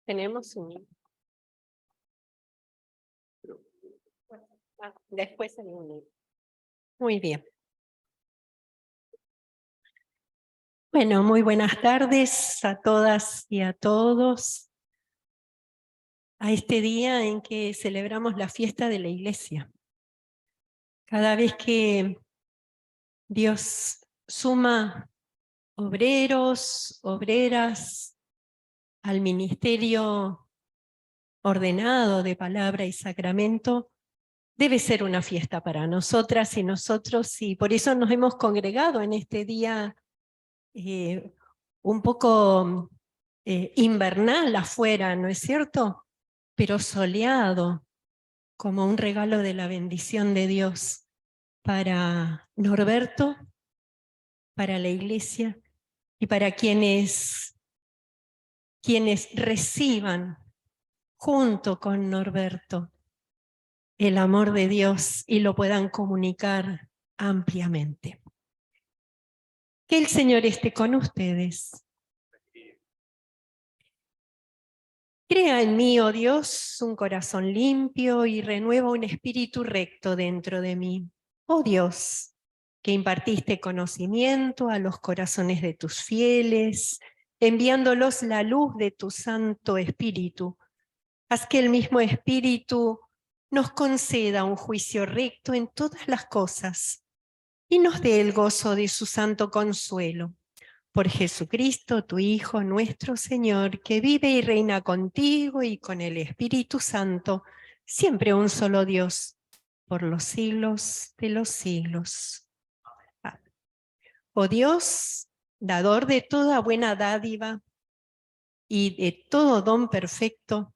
Tenemos un... después hay un... Muy bien. Bueno, muy buenas tardes a todas y a todos. A este día en que celebramos la fiesta de la Iglesia. Cada vez que Dios suma obreros, obreras al ministerio ordenado de palabra y sacramento, debe ser una fiesta para nosotras y nosotros, y por eso nos hemos congregado en este día un poco invernal afuera, ¿no es cierto? Pero soleado, como un regalo de la bendición de Dios para Norberto, para la Iglesia y para quienes reciban junto con Norberto el amor de Dios y lo puedan comunicar ampliamente. Que el Señor esté con ustedes. Crea en mí, oh Dios, un corazón limpio y renueva un espíritu recto dentro de mí. Oh Dios, que impartiste conocimiento a los corazones de tus fieles, enviándolos la luz de tu Santo Espíritu. Haz que el mismo Espíritu nos conceda un juicio recto en todas las cosas y nos dé el gozo de su santo consuelo. Por Jesucristo, tu Hijo, nuestro Señor, que vive y reina contigo y con el Espíritu Santo, siempre un solo Dios, por los siglos de los siglos. Amén. Oh Dios, dador de toda buena dádiva y de todo don perfecto,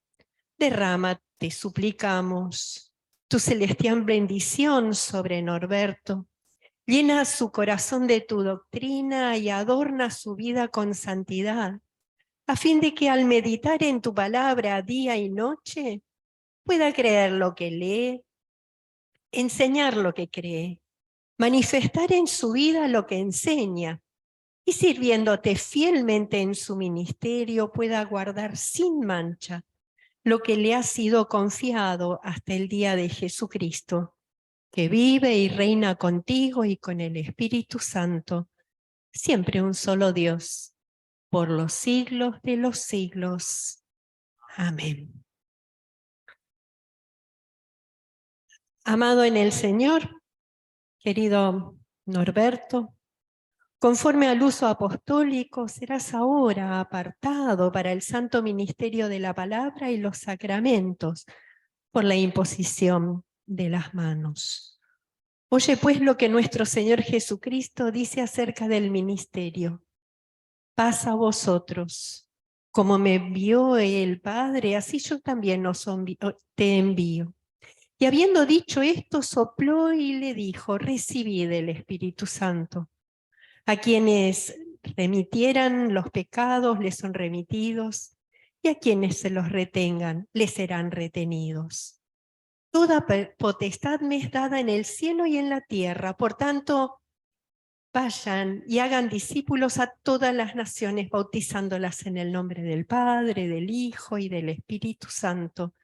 derrama, te suplicamos, tu celestial bendición sobre Norberto. Llena su corazón de tu doctrina y adorna su vida con santidad, a fin de que al meditar en tu palabra día y noche, pueda creer lo que lee, enseñar lo que cree, manifestar en su vida lo que enseña, y sirviéndote fielmente en su ministerio pueda guardar sin mancha lo que le ha sido confiado hasta el día de Jesucristo, que vive y reina contigo y con el Espíritu Santo, siempre un solo Dios, por los siglos de los siglos. Amén. Amado en el Señor, querido Norberto, conforme al uso apostólico, serás ahora apartado para el santo ministerio de la palabra y los sacramentos por la imposición de las manos. Oye pues lo que nuestro Señor Jesucristo dice acerca del ministerio. Paz a vosotros. Como me envió el Padre, así yo también te envío. Y habiendo dicho esto, sopló y le dijo, recibid el Espíritu Santo. A quienes remitieran los pecados les son remitidos, y a quienes se los retengan les serán retenidos. Toda potestad me es dada en el cielo y en la tierra, por tanto, vayan y hagan discípulos a todas las naciones, bautizándolas en el nombre del Padre, del Hijo y del Espíritu Santo,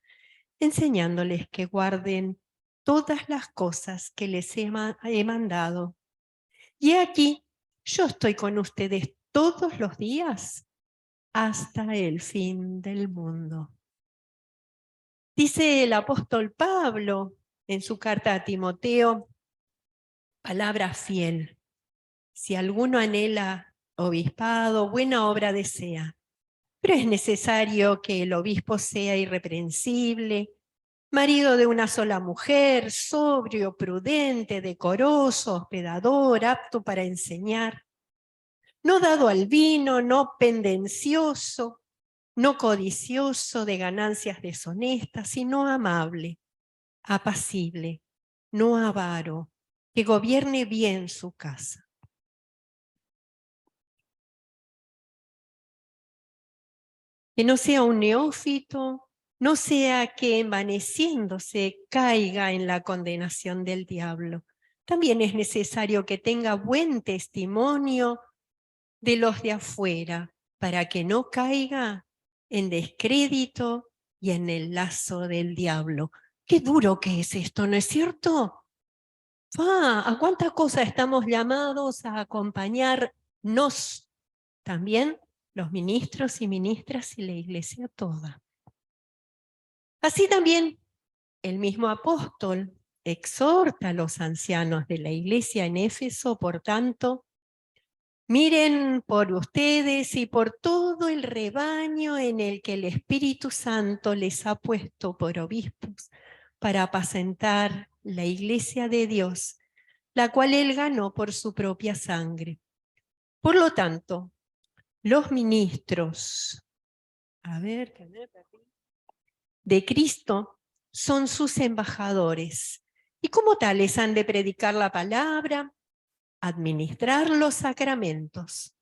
enseñándoles que guarden todas las cosas que les he mandado. Y aquí, yo estoy con ustedes todos los días hasta el fin del mundo. Dice el apóstol Pablo en su carta a Timoteo, palabra fiel. Si alguno anhela obispado, buena obra desea. Pero es necesario que el obispo sea irreprensible, marido de una sola mujer, sobrio, prudente, decoroso, hospedador, apto para enseñar, no dado al vino, no pendencioso, no codicioso de ganancias deshonestas, sino amable, apacible, no avaro, que gobierne bien su casa. Que no sea un neófito, no sea que envaneciéndose caiga en la condenación del diablo. También es necesario que tenga buen testimonio de los de afuera, para que no caiga en descrédito y en el lazo del diablo. Qué duro que es esto, ¿no es cierto? ¿A cuántas cosas estamos llamados a acompañarnos? También los ministros y ministras y la iglesia toda. Así también el mismo apóstol exhorta a los ancianos de la iglesia en Éfeso, por tanto, miren por ustedes y por todo el rebaño en el que el Espíritu Santo les ha puesto por obispos para apacentar la iglesia de Dios, la cual él ganó por su propia sangre. Por lo tanto, los ministros, de Cristo son sus embajadores y como tales han de predicar la palabra, administrar los sacramentos,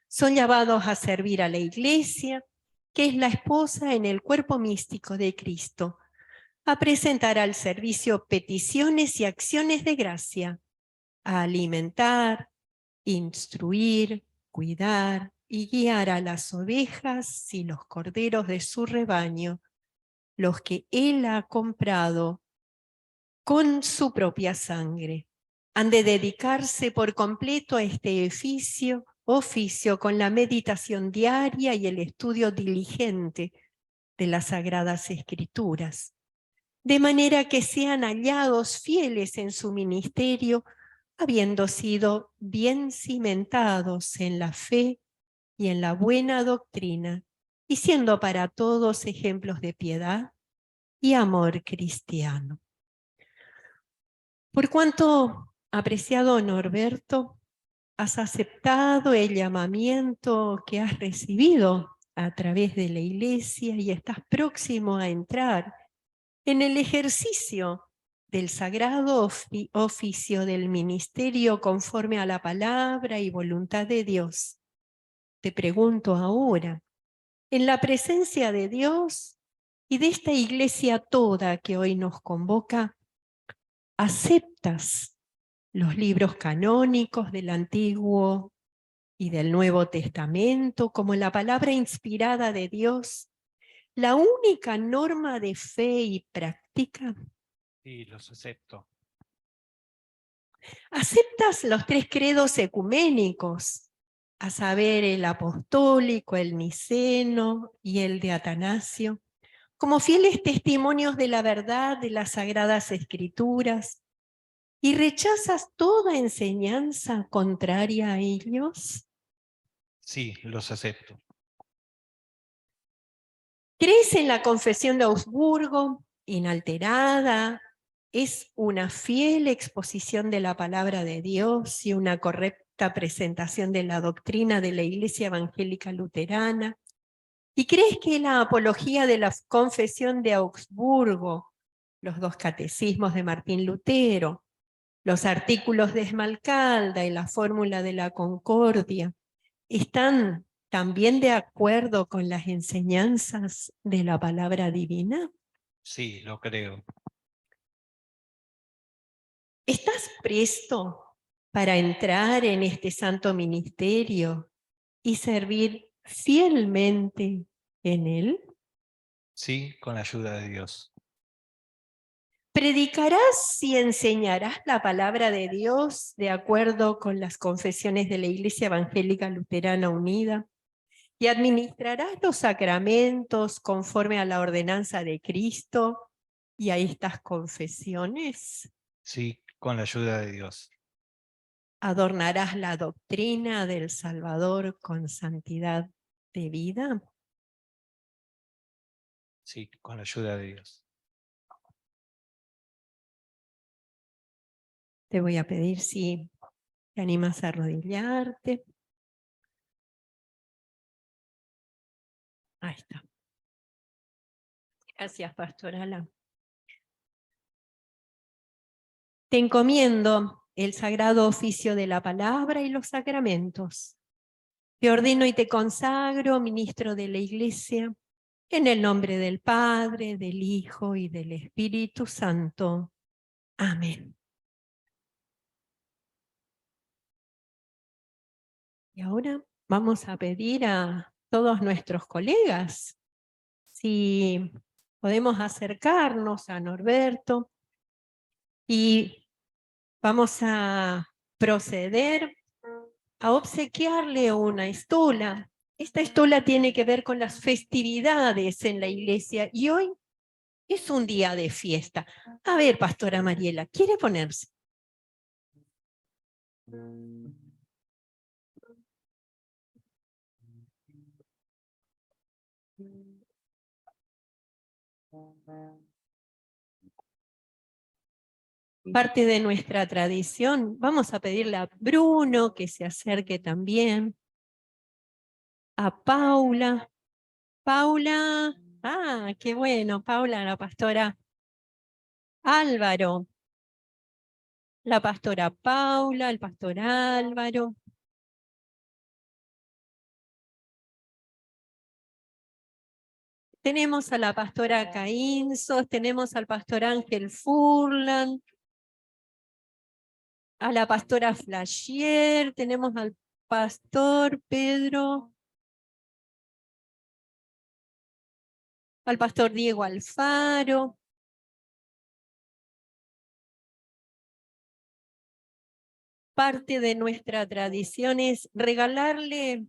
son llamados a servir a la Iglesia, que es la esposa en el cuerpo místico de Cristo, a presentar al servicio peticiones y acciones de gracia, a alimentar, instruir, cuidar y guiar a las ovejas y los corderos de su rebaño, los que Él ha comprado con su propia sangre. Han de dedicarse por completo a este oficio con la meditación diaria y el estudio diligente de las Sagradas Escrituras, de manera que sean hallados fieles en su ministerio, habiendo sido bien cimentados en la fe y en la buena doctrina, y siendo para todos ejemplos de piedad y amor cristiano. Por cuanto, apreciado Norberto, has aceptado el llamamiento que has recibido a través de la Iglesia y estás próximo a entrar en el ejercicio del sagrado oficio del ministerio conforme a la palabra y voluntad de Dios. Te pregunto ahora, en la presencia de Dios y de esta Iglesia toda que hoy nos convoca, ¿aceptas los libros canónicos del Antiguo y del Nuevo Testamento como la palabra inspirada de Dios, la única norma de fe y práctica? Sí, los acepto. ¿Aceptas los 3 credos ecuménicos, a saber, el apostólico, el niceno y el de Atanasio, como fieles testimonios de la verdad de las Sagradas Escrituras, y rechazas toda enseñanza contraria a ellos? Sí, los acepto. ¿Crees en la Confesión de Augsburgo, inalterada? ¿Es una fiel exposición de la palabra de Dios y una correcta presentación de la doctrina de la Iglesia Evangélica Luterana? ¿Y crees que la apología de la Confesión de Augsburgo, los 2 catecismos de Martín Lutero, los artículos de Esmalcalda y la fórmula de la Concordia están también de acuerdo con las enseñanzas de la palabra divina? Sí, lo creo. ¿Estás presto para entrar en este santo ministerio y servir fielmente en él? Sí, con la ayuda de Dios. ¿Predicarás y enseñarás la palabra de Dios de acuerdo con las confesiones de la Iglesia Evangélica Luterana Unida? ¿Y administrarás los sacramentos conforme a la ordenanza de Cristo y a estas confesiones? Sí, con la ayuda de Dios. ¿Adornarás la doctrina del Salvador con santidad de vida? Sí, con la ayuda de Dios. Te voy a pedir si te animas a arrodillarte. Ahí está. Gracias, pastorala. Te encomiendo el sagrado oficio de la palabra y los sacramentos. Te ordeno y te consagro, ministro de la Iglesia, en el nombre del Padre, del Hijo y del Espíritu Santo. Amén. Y ahora vamos a pedir a todos nuestros colegas si podemos acercarnos a Norberto y vamos a proceder a obsequiarle una estola. Esta estola tiene que ver con las festividades en la iglesia y hoy es un día de fiesta. A ver, pastora Mariela, ¿quiere ponerse? Parte de nuestra tradición. Vamos a pedirle a Bruno que se acerque también. A Paula. Paula. Ah, qué bueno. Paula, la pastora Álvaro. La pastora Paula, el pastor Álvaro. Tenemos a la pastora Caínzos, tenemos al pastor Ángel Furlan, a la pastora Flashier, tenemos al pastor Pedro, al pastor Diego Alfaro. Parte de nuestra tradición es regalarle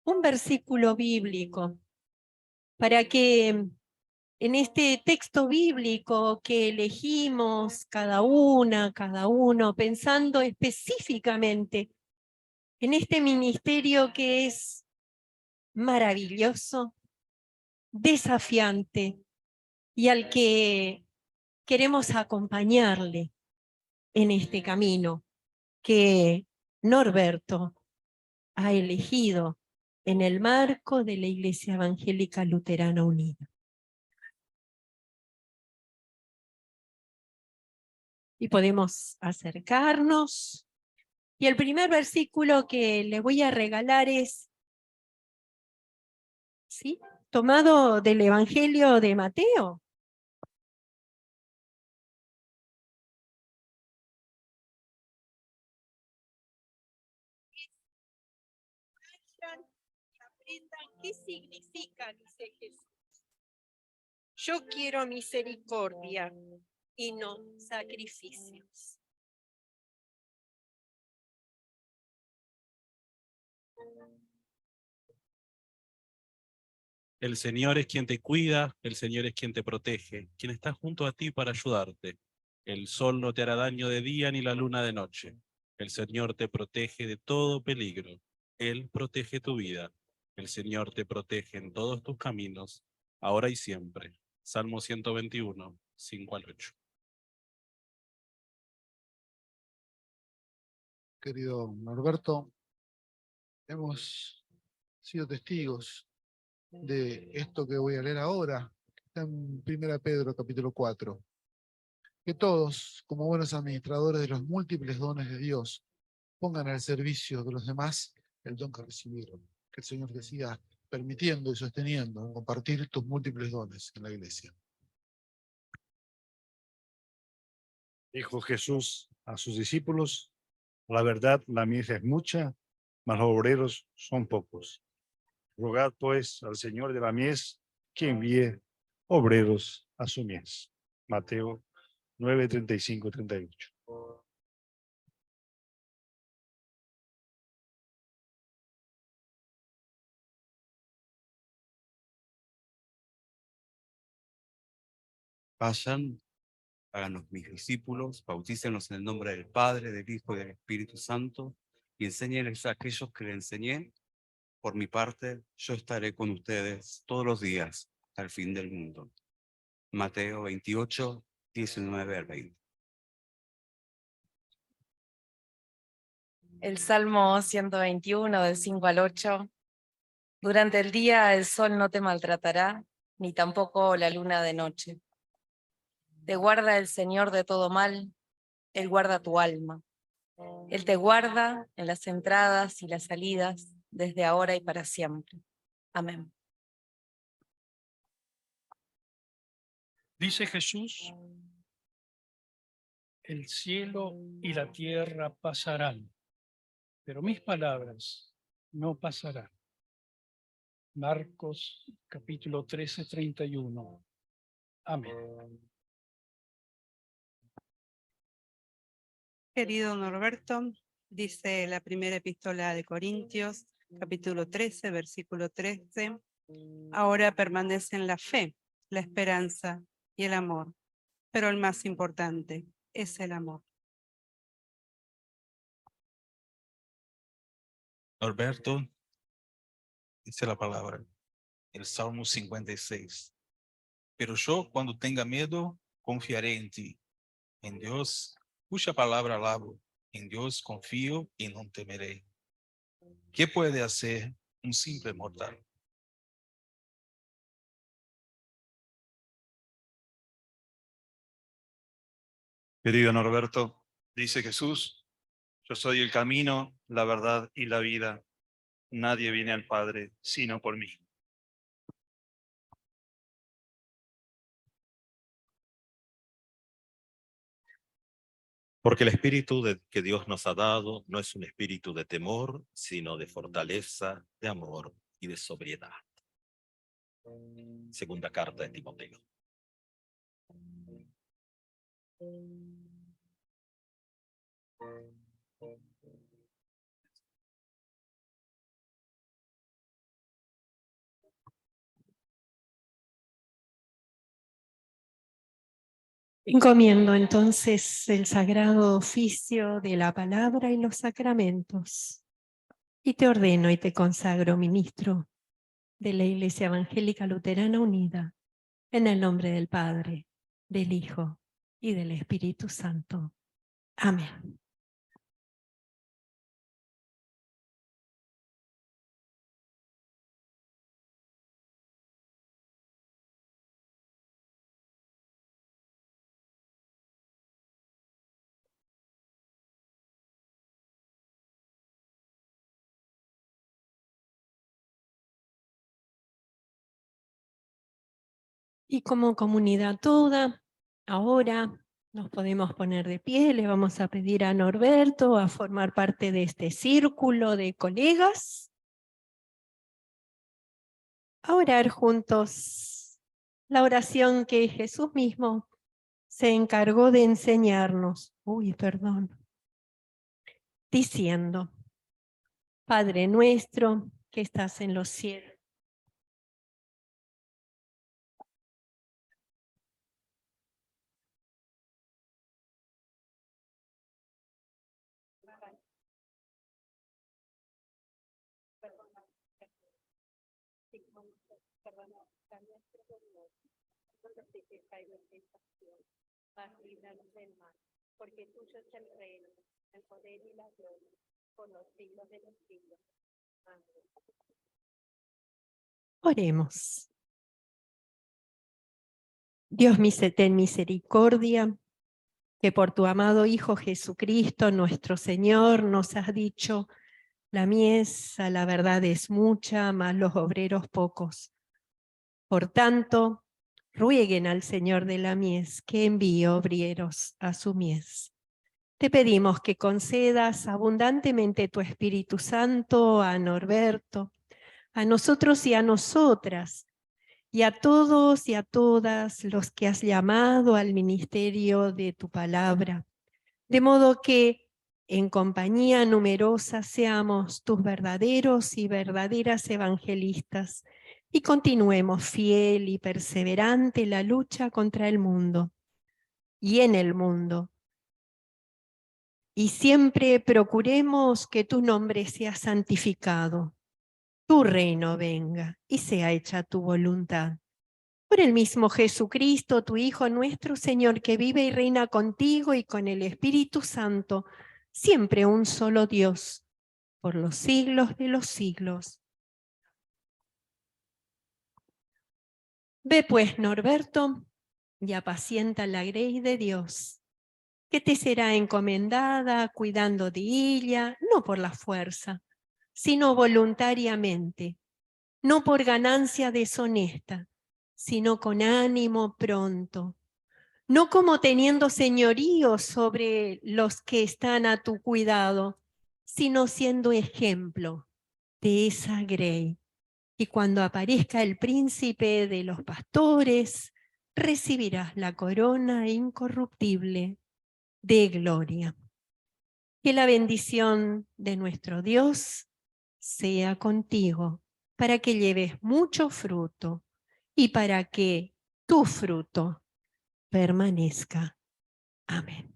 un versículo bíblico para que en este texto bíblico que elegimos cada uno, pensando específicamente en este ministerio que es maravilloso, desafiante y al que queremos acompañarle en este camino que Norberto ha elegido en el marco de la Iglesia Evangélica Luterana Unida. Y podemos acercarnos. Y el primer versículo que le voy a regalar es, ¿sí?, tomado del Evangelio de Mateo. ¿Qué significa? Dice Jesús. Yo quiero misericordia y no sacrificios. El Señor es quien te cuida, el Señor es quien te protege, quien está junto a ti para ayudarte. El sol no te hará daño de día ni la luna de noche. El Señor te protege de todo peligro. Él protege tu vida. El Señor te protege en todos tus caminos, ahora y siempre. Salmo 121, 5 al 8. Querido Norberto, hemos sido testigos de esto que voy a leer ahora. Está en 1 Pedro capítulo 4. Que todos, como buenos administradores de los múltiples dones de Dios, pongan al servicio de los demás el don que recibieron. Que el Señor te siga permitiendo y sosteniendo compartir tus múltiples dones en la iglesia. Dijo Jesús a sus discípulos: la verdad, la mies es mucha, mas los obreros son pocos. Rogad pues al Señor de la mies que envíe obreros a su mies. Mateo 9, 35, 38. Vayan, háganos mis discípulos, bautícenlos en el nombre del Padre, del Hijo y del Espíritu Santo, y enséñenles a aquellos que les enseñé. Por mi parte, yo estaré con ustedes todos los días, al fin del mundo. Mateo 28, 19 al 20. El Salmo 121, del 5 al 8. Durante el día el sol no te maltratará, ni tampoco la luna de noche. Te guarda el Señor de todo mal, Él guarda tu alma. Él te guarda en las entradas y las salidas, desde ahora y para siempre. Amén. Dice Jesús: el cielo y la tierra pasarán, pero mis palabras no pasarán. Marcos capítulo 13, 31. Amén. Querido Norberto, dice la primera epístola de Corintios, capítulo 13, versículo 13, ahora permanecen la fe, la esperanza y el amor, pero el más importante es el amor. Norberto, dice la palabra, el Salmo 56. Pero yo, cuando tenga miedo, confiaré en ti. En Dios, cuya palabra alabo, en Dios confío y no temeré. ¿Qué puede hacer un simple mortal? Querido Norberto, dice Jesús: yo soy el camino, la verdad y la vida. Nadie viene al Padre sino por mí. Porque el espíritu que Dios nos ha dado no es un espíritu de temor, sino de fortaleza, de amor y de sobriedad. Segunda carta de Timoteo. Encomiendo entonces el sagrado oficio de la palabra y los sacramentos, y te ordeno y te consagro ministro de la Iglesia Evangélica Luterana Unida, en el nombre del Padre, del Hijo y del Espíritu Santo. Amén. Y como comunidad toda, ahora nos podemos poner de pie, le vamos a pedir a Norberto a formar parte de este círculo de colegas, a orar juntos la oración que Jesús mismo se encargó de enseñarnos. Diciendo: Padre nuestro que estás en los cielos. Porque tuyo es el reino, el poder y la gloria, por los siglos de los siglos. Amén. Oremos. Dios, ten misericordia, que por tu amado Hijo Jesucristo, nuestro Señor, nos has dicho: la mies a la verdad es mucha, mas los obreros pocos. Por tanto, rueguen al Señor de la mies que envíe obreros a su mies. Te pedimos que concedas abundantemente tu Espíritu Santo a Norberto, a nosotros y a nosotras, y a todos y a todas los que has llamado al ministerio de tu palabra, de modo que en compañía numerosa seamos tus verdaderos y verdaderas evangelistas, y continuemos fiel y perseverante la lucha contra el mundo y en el mundo. Y siempre procuremos que tu nombre sea santificado, tu reino venga y sea hecha tu voluntad. Por el mismo Jesucristo, tu Hijo nuestro Señor, que vive y reina contigo y con el Espíritu Santo, siempre un solo Dios, por los siglos de los siglos. Ve pues, Norberto, y apacienta la grey de Dios, que te será encomendada cuidando de ella, no por la fuerza, sino voluntariamente, no por ganancia deshonesta, sino con ánimo pronto, no como teniendo señorío sobre los que están a tu cuidado, sino siendo ejemplo de esa grey. Y cuando aparezca el príncipe de los pastores, recibirás la corona incorruptible de gloria. Que la bendición de nuestro Dios sea contigo, para que lleves mucho fruto y para que tu fruto permanezca. Amén.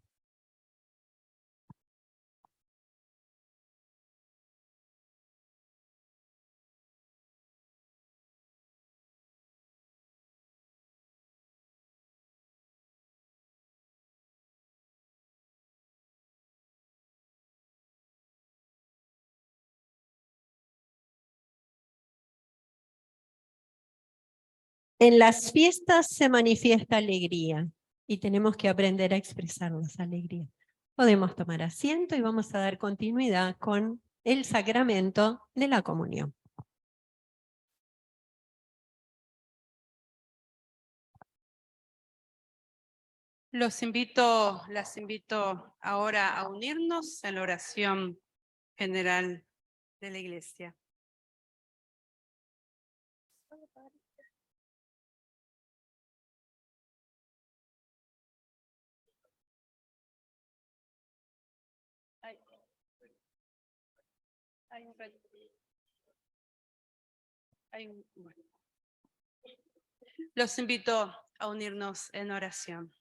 En las fiestas se manifiesta alegría y tenemos que aprender a expresar esa alegría. Podemos tomar asiento y vamos a dar continuidad con el sacramento de la comunión. Las invito ahora a unirnos en la oración general de la Iglesia. Los invito a unirnos en oración.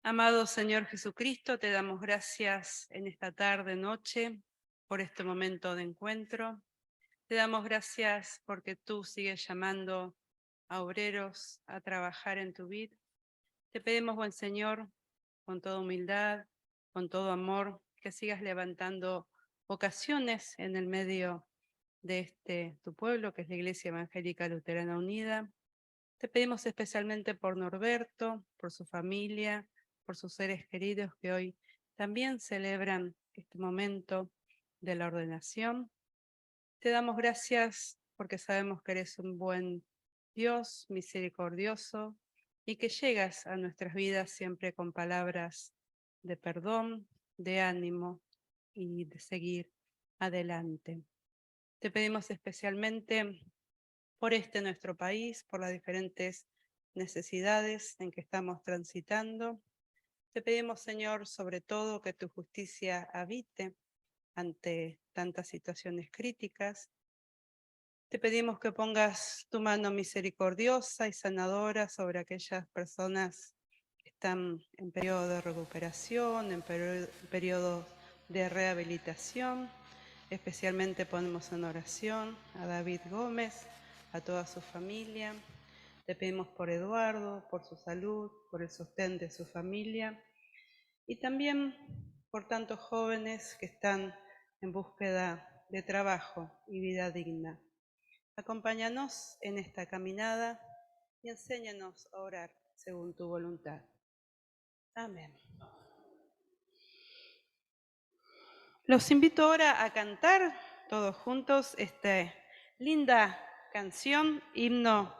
Amado Señor Jesucristo, te damos gracias en esta tarde, noche, por este momento de encuentro. Te damos gracias porque tú sigues llamando a obreros a trabajar en tu vid. Te pedimos, buen Señor, con toda humildad, con todo amor, que sigas levantando vocaciones en el medio de tu pueblo, que es la Iglesia Evangélica Luterana Unida. Te pedimos especialmente por Norberto, por su familia, por sus seres queridos que hoy también celebran este momento de la ordenación. Te damos gracias porque sabemos que eres un buen Dios, misericordioso, y que llegas a nuestras vidas siempre con palabras de perdón, de ánimo y de seguir adelante. Te pedimos especialmente por nuestro país, por las diferentes necesidades en que estamos transitando. Te pedimos, Señor, sobre todo que tu justicia habite ante tantas situaciones críticas. Te pedimos que pongas tu mano misericordiosa y sanadora sobre aquellas personas que están en periodo de recuperación, en periodo de rehabilitación. Especialmente ponemos en oración a David Gómez, a toda su familia. Te pedimos por Eduardo, por su salud, por el sostén de su familia y también por tantos jóvenes que están en búsqueda de trabajo y vida digna. Acompáñanos en esta caminada y enséñanos a orar según tu voluntad. Amén. Los invito ahora a cantar todos juntos esta linda canción, himno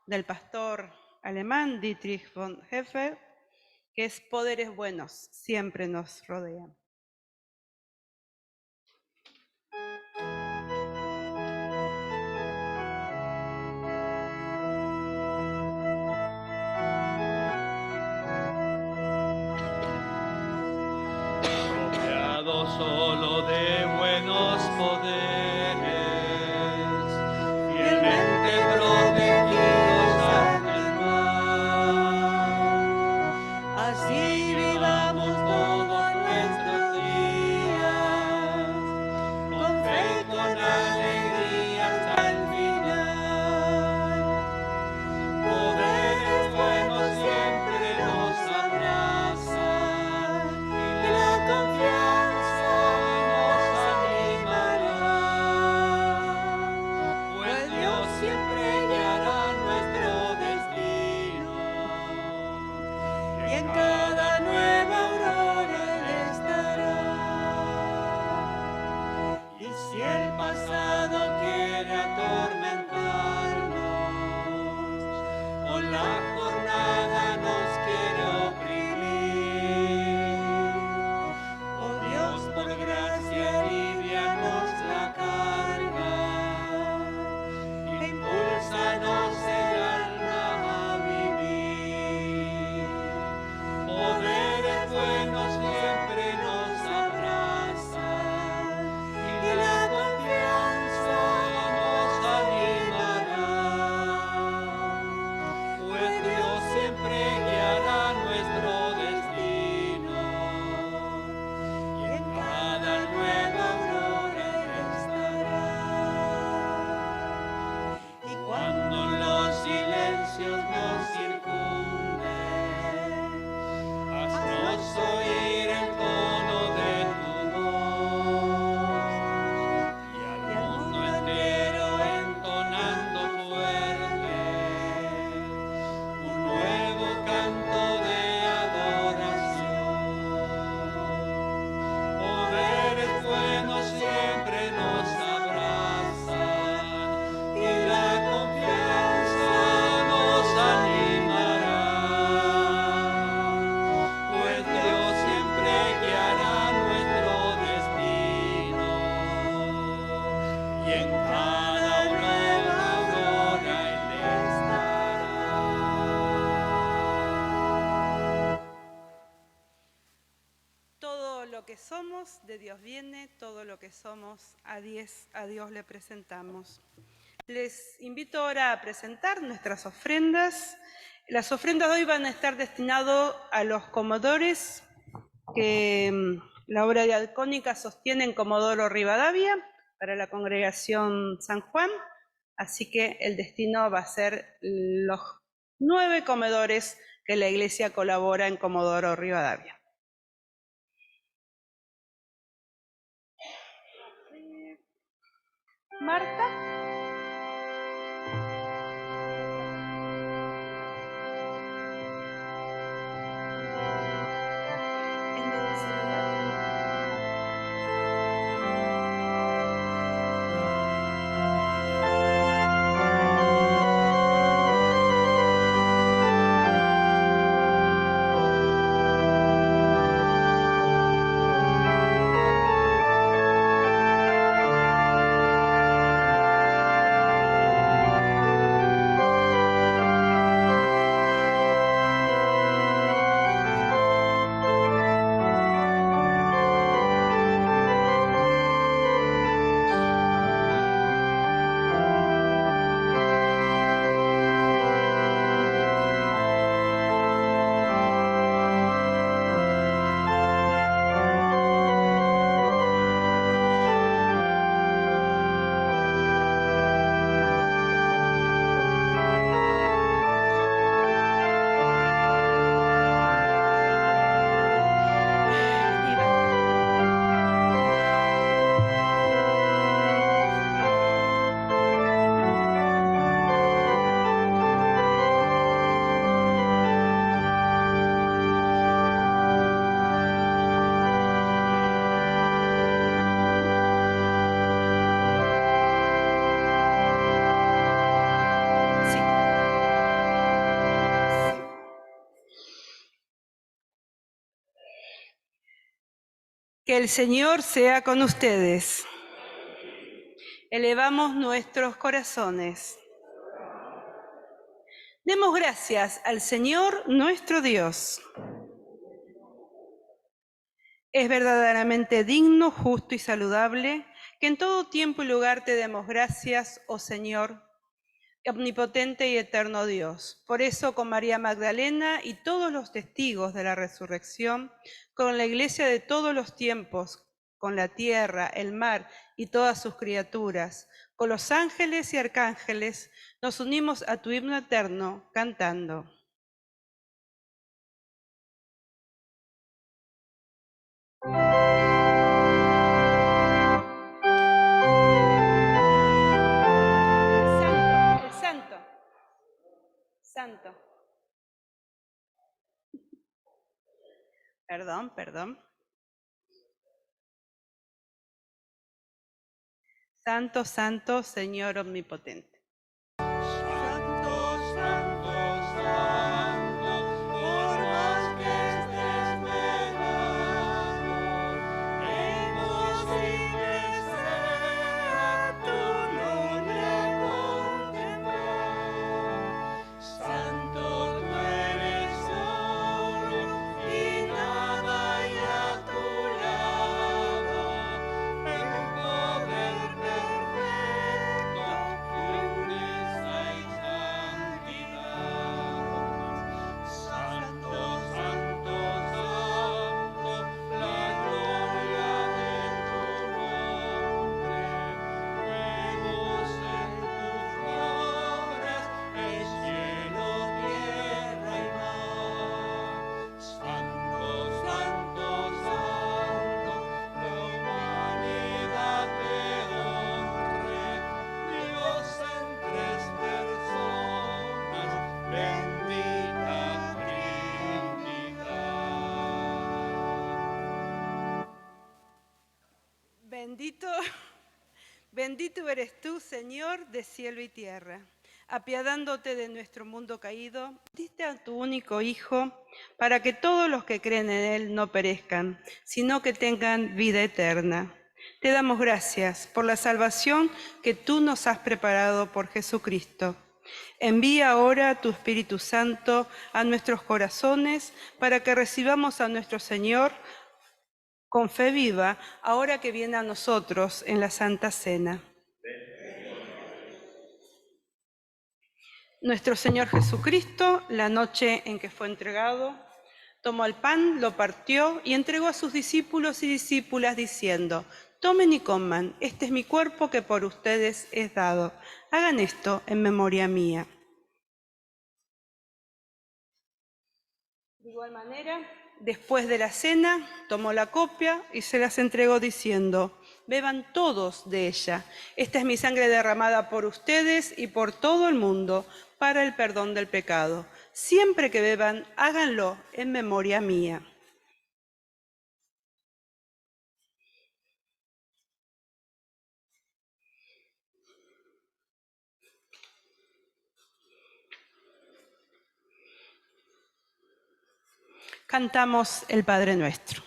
del pastor alemán Dietrich Bonhoeffer, que es Poderes buenos, siempre nos rodean. Rodeado solo de buenos poderes, fielmente protegidos ante el mal. Así vivamos todos nuestros días, con fe y con alegría hasta el final. Poderes buenos siempre nos abrazan y la confianza nos animará, pues Dios siempre guiará nuestro destino y en cada nueva aurora Él estará. Y si el pasado quiere atormentarnos o la jornada nos quiere oprimir, oh Dios, por gracia alivianos la carga e impúlsanos el alma a vivir. que somos, de Dios viene, todo lo que somos, a Dios le presentamos. Les invito ahora a presentar nuestras ofrendas. Las ofrendas de hoy van a estar destinadas a los comodores que la obra diacónica sostiene en Comodoro Rivadavia para la congregación San Juan. Así que el destino va a ser los 9 comedores que la iglesia colabora en Comodoro Rivadavia. Marta. Que el Señor sea con ustedes. Elevamos nuestros corazones. Demos gracias al Señor nuestro Dios. Es verdaderamente digno, justo y saludable que en todo tiempo y lugar te demos gracias, oh Señor, omnipotente y eterno Dios. Por eso, con María Magdalena y todos los testigos de la resurrección, con la iglesia de todos los tiempos, con la tierra, el mar y todas sus criaturas, con los ángeles y arcángeles, nos unimos a tu himno eterno, cantando. Santo. Perdón. Santo, santo, Señor omnipotente. Santo, santo, santo, por más que estés velado, imposible sea tu nombre contemplar. Santo tú eres solo y nada hay a tu lado, en poder perfecto, pureza y santidad. Santo, santo, santo, la gloria de tu nombre. Vemos en tus obras el cielo, tierra y mar. Santo, santo, santo, la humanidad te honre. Dios en 3 personas, bendita Trinidad. Bendito eres tú, Señor, de cielo y tierra. Apiadándote de nuestro mundo caído, diste a tu único Hijo para que todos los que creen en Él no perezcan, sino que tengan vida eterna. Te damos gracias por la salvación que tú nos has preparado por Jesucristo. Envía ahora tu Espíritu Santo a nuestros corazones para que recibamos a nuestro Señor con fe viva, ahora que viene a nosotros en la Santa Cena. Nuestro Señor Jesucristo, la noche en que fue entregado, tomó el pan, lo partió y entregó a sus discípulos y discípulas diciendo: tomen y coman, este es mi cuerpo que por ustedes es dado. Hagan esto en memoria mía. De igual manera, después de la cena, tomó la copa y se las entregó diciendo: beban todos de ella. Esta es mi sangre derramada por ustedes y por todo el mundo para el perdón del pecado. Siempre que beban, háganlo en memoria mía. Cantamos el Padre Nuestro.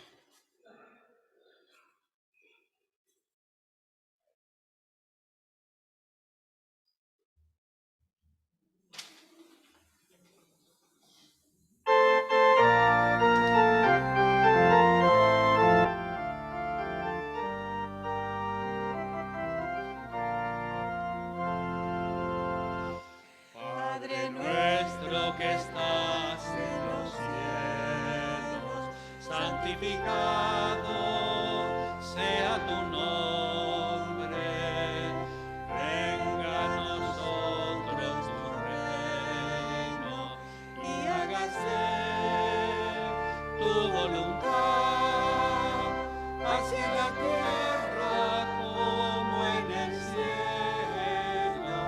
Padre nuestro que estás en los cielos, santificado sea tu nombre. Venga a nosotros tu reino y hágase tu voluntad, así en la tierra como en el cielo,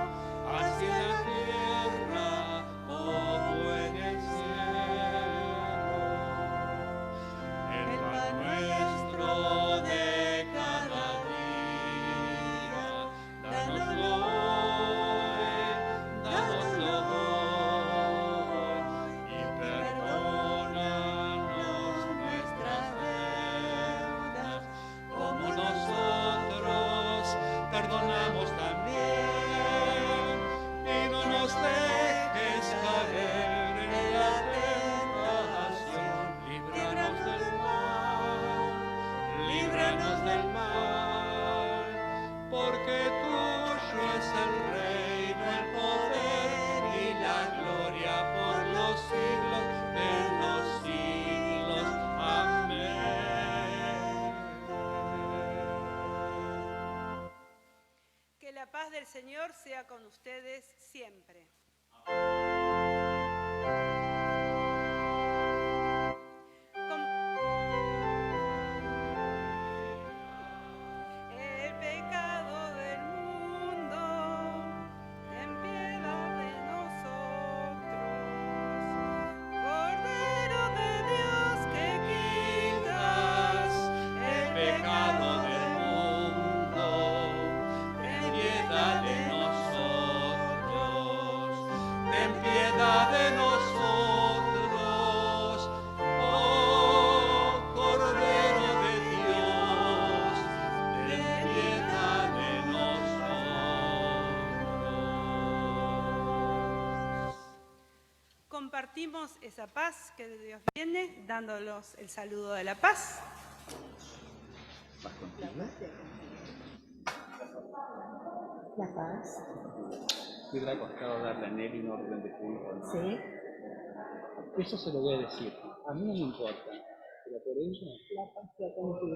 así en la tierra como en el cielo. El pan nuestro de cada día, dánoslo hoy, y perdónanos nuestras deudas, como nosotros perdonamos también, y no nos dejes caer en la tentación, líbranos del mal, porque tuyo es el reino, el poder y la gloria por los siglos de los siglos. Amén. Que la paz del Señor sea con ustedes siempre. El pecado del mundo, ten piedad de nosotros. Cordero de Dios que quitas el pecado del mundo, ten piedad de nosotros. Ten piedad de nosotros, oh Cordero de Dios, ten piedad de nosotros. Compartimos esa paz que de Dios viene, dándolos el saludo de la paz. La paz. Hubiera costado darle a Nelly un orden de culto. Sí. Eso se lo voy a decir. A mí no me importa. Pero por ella. La paz sea contigo.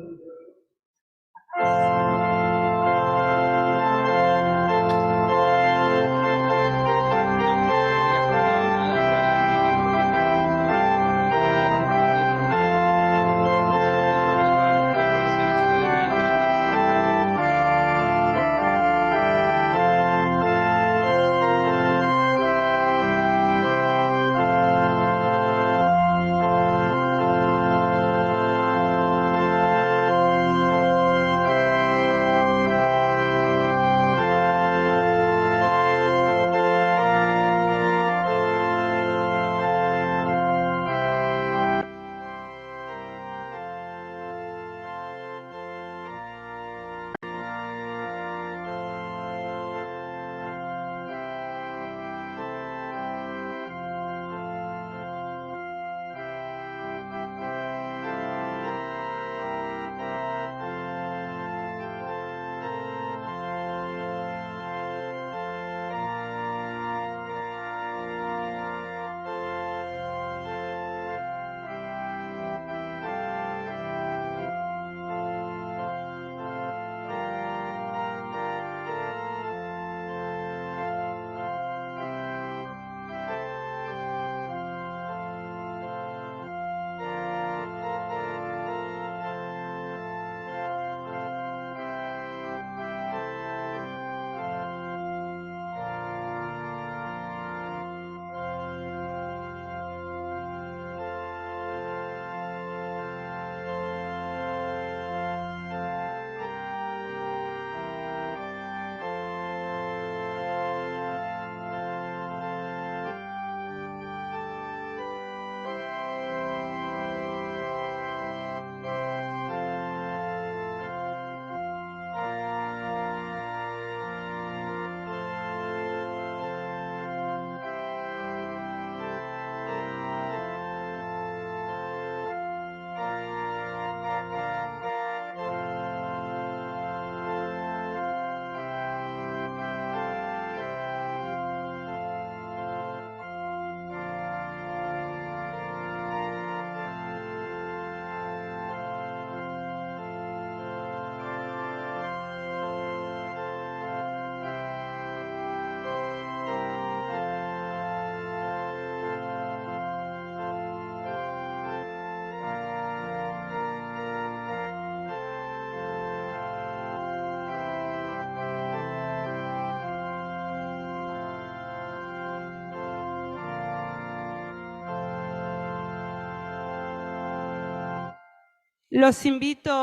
Los invito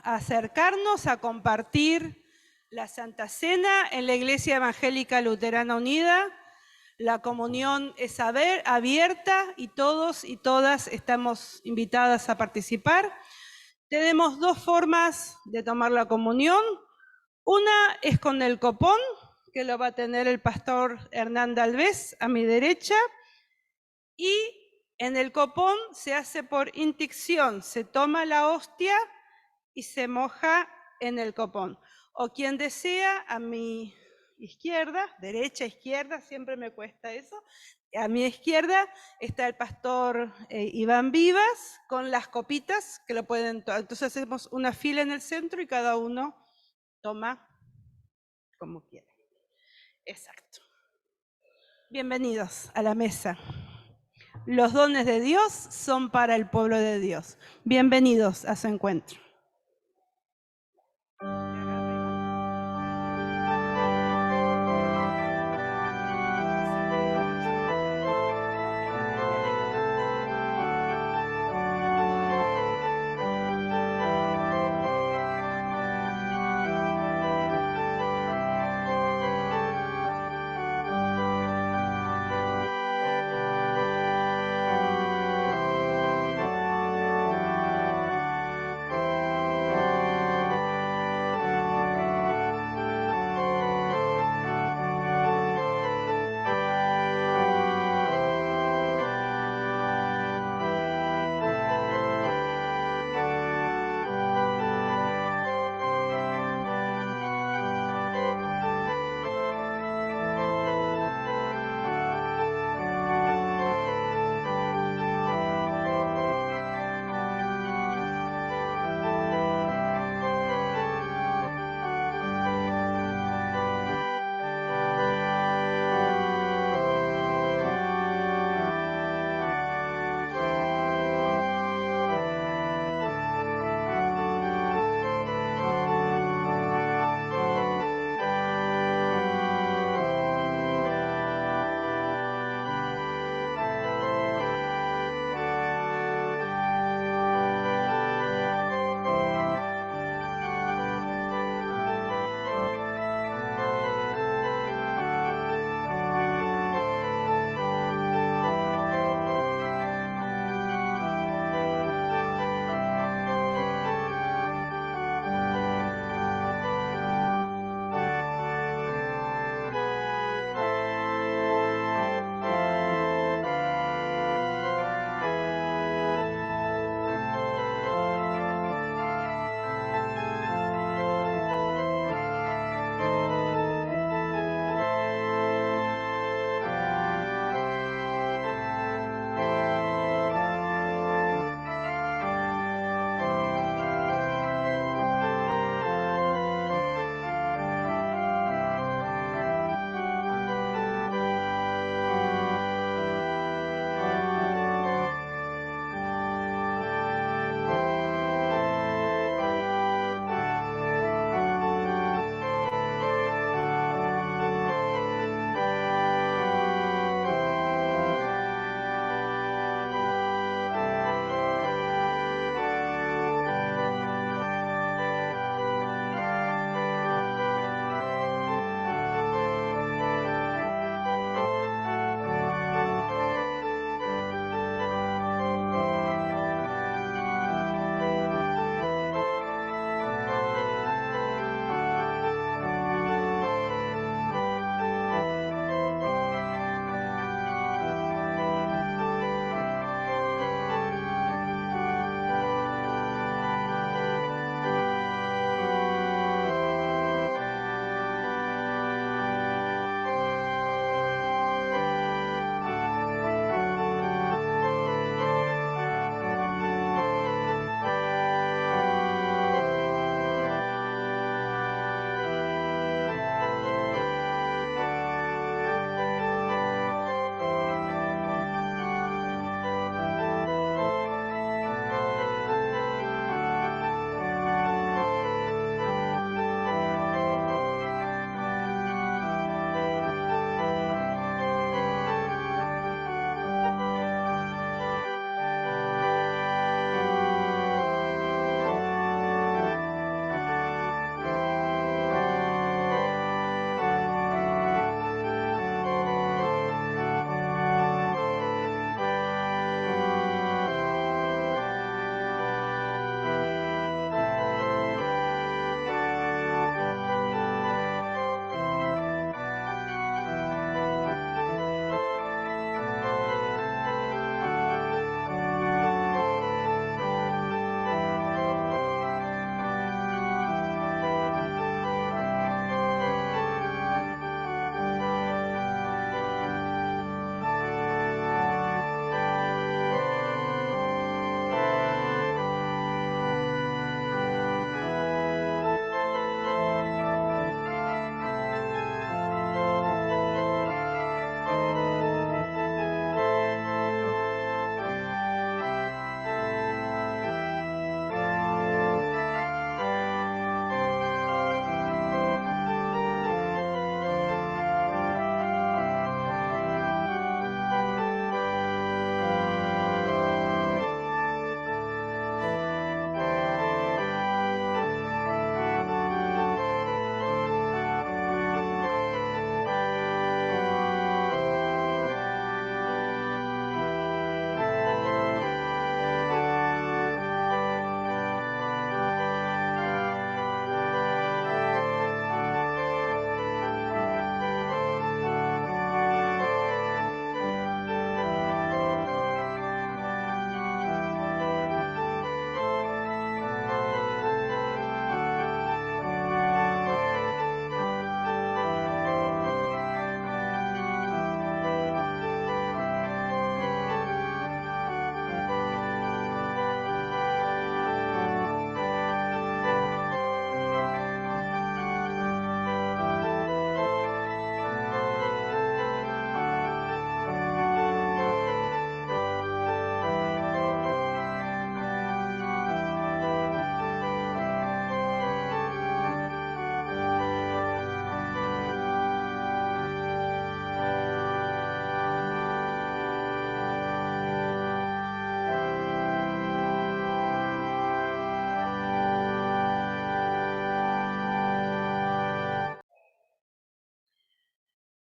a acercarnos a compartir la Santa Cena en la Iglesia Evangélica Luterana Unida. La comunión es abierta y todos y todas estamos invitadas a participar. Tenemos dos formas de tomar la comunión. Una es con el copón, que lo va a tener el pastor Hernán Dalvez a mi derecha, y en el copón se hace por inticción, se toma la hostia y se moja en el copón. O quien desea, a mi izquierda, derecha, izquierda, siempre me cuesta eso. A mi izquierda está el pastor Iván Vivas con las copitas que lo pueden tomar. Entonces hacemos una fila en el centro y cada uno toma como quiera. Exacto. Bienvenidos a la mesa. Los dones de Dios son para el pueblo de Dios. Bienvenidos a su encuentro.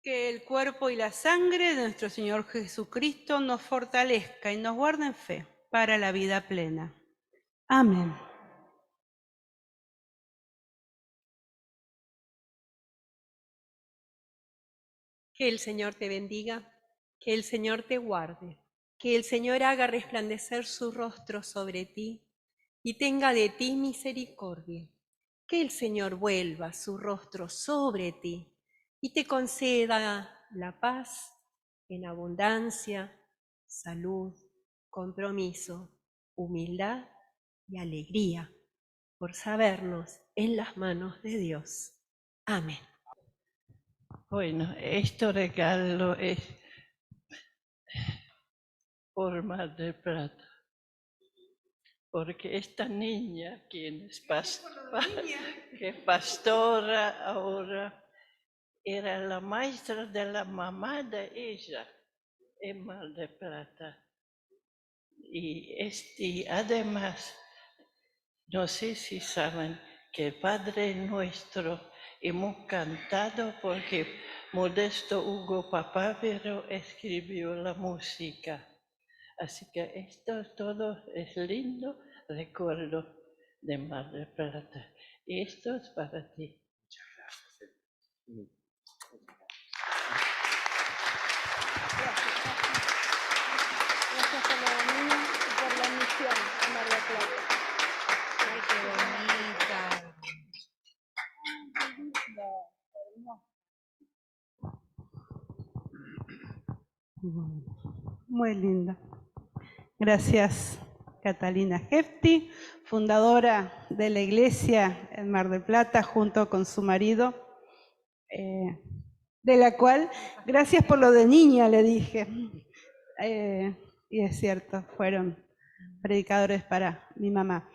Que el cuerpo y la sangre de nuestro Señor Jesucristo nos fortalezca y nos guarde en fe para la vida plena. Amén. Que el Señor te bendiga, que el Señor te guarde, que el Señor haga resplandecer su rostro sobre ti y tenga de ti misericordia. Que el Señor vuelva su rostro sobre ti y te conceda la paz en abundancia, salud, compromiso, humildad y alegría por sabernos en las manos de Dios. Amén. Bueno, este regalo es por Mar del Plata, porque esta niña, quien es que es pastora ahora, era la maestra de la mamá de ella en Mar del Plata. Y además, no sé si saben que el Padre Nuestro hemos cantado porque Modesto Hugo Papavero escribió la música. Así que esto todo es lindo recuerdo de Mar del Plata. Y esto es para ti. Muchas gracias. Gracias por la venida y por la misión a Mar del Plata. Ay, qué bonita. Muy linda. Gracias, Catalina Hefti, fundadora de la iglesia en Mar del Plata, junto con su marido, de la cual, gracias por lo de niña, le dije. Y es cierto, fueron predicadores para mi mamá.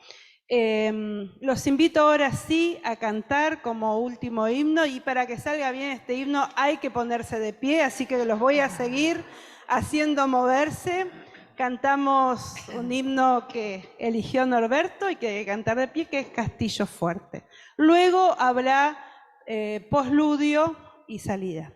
Los invito ahora sí a cantar como último himno, y para que salga bien este himno hay que ponerse de pie, así que los voy a seguir haciendo moverse. Cantamos un himno que eligió Norberto y que hay que cantar de pie, que es Castillo Fuerte. Luego habrá postludio y salida.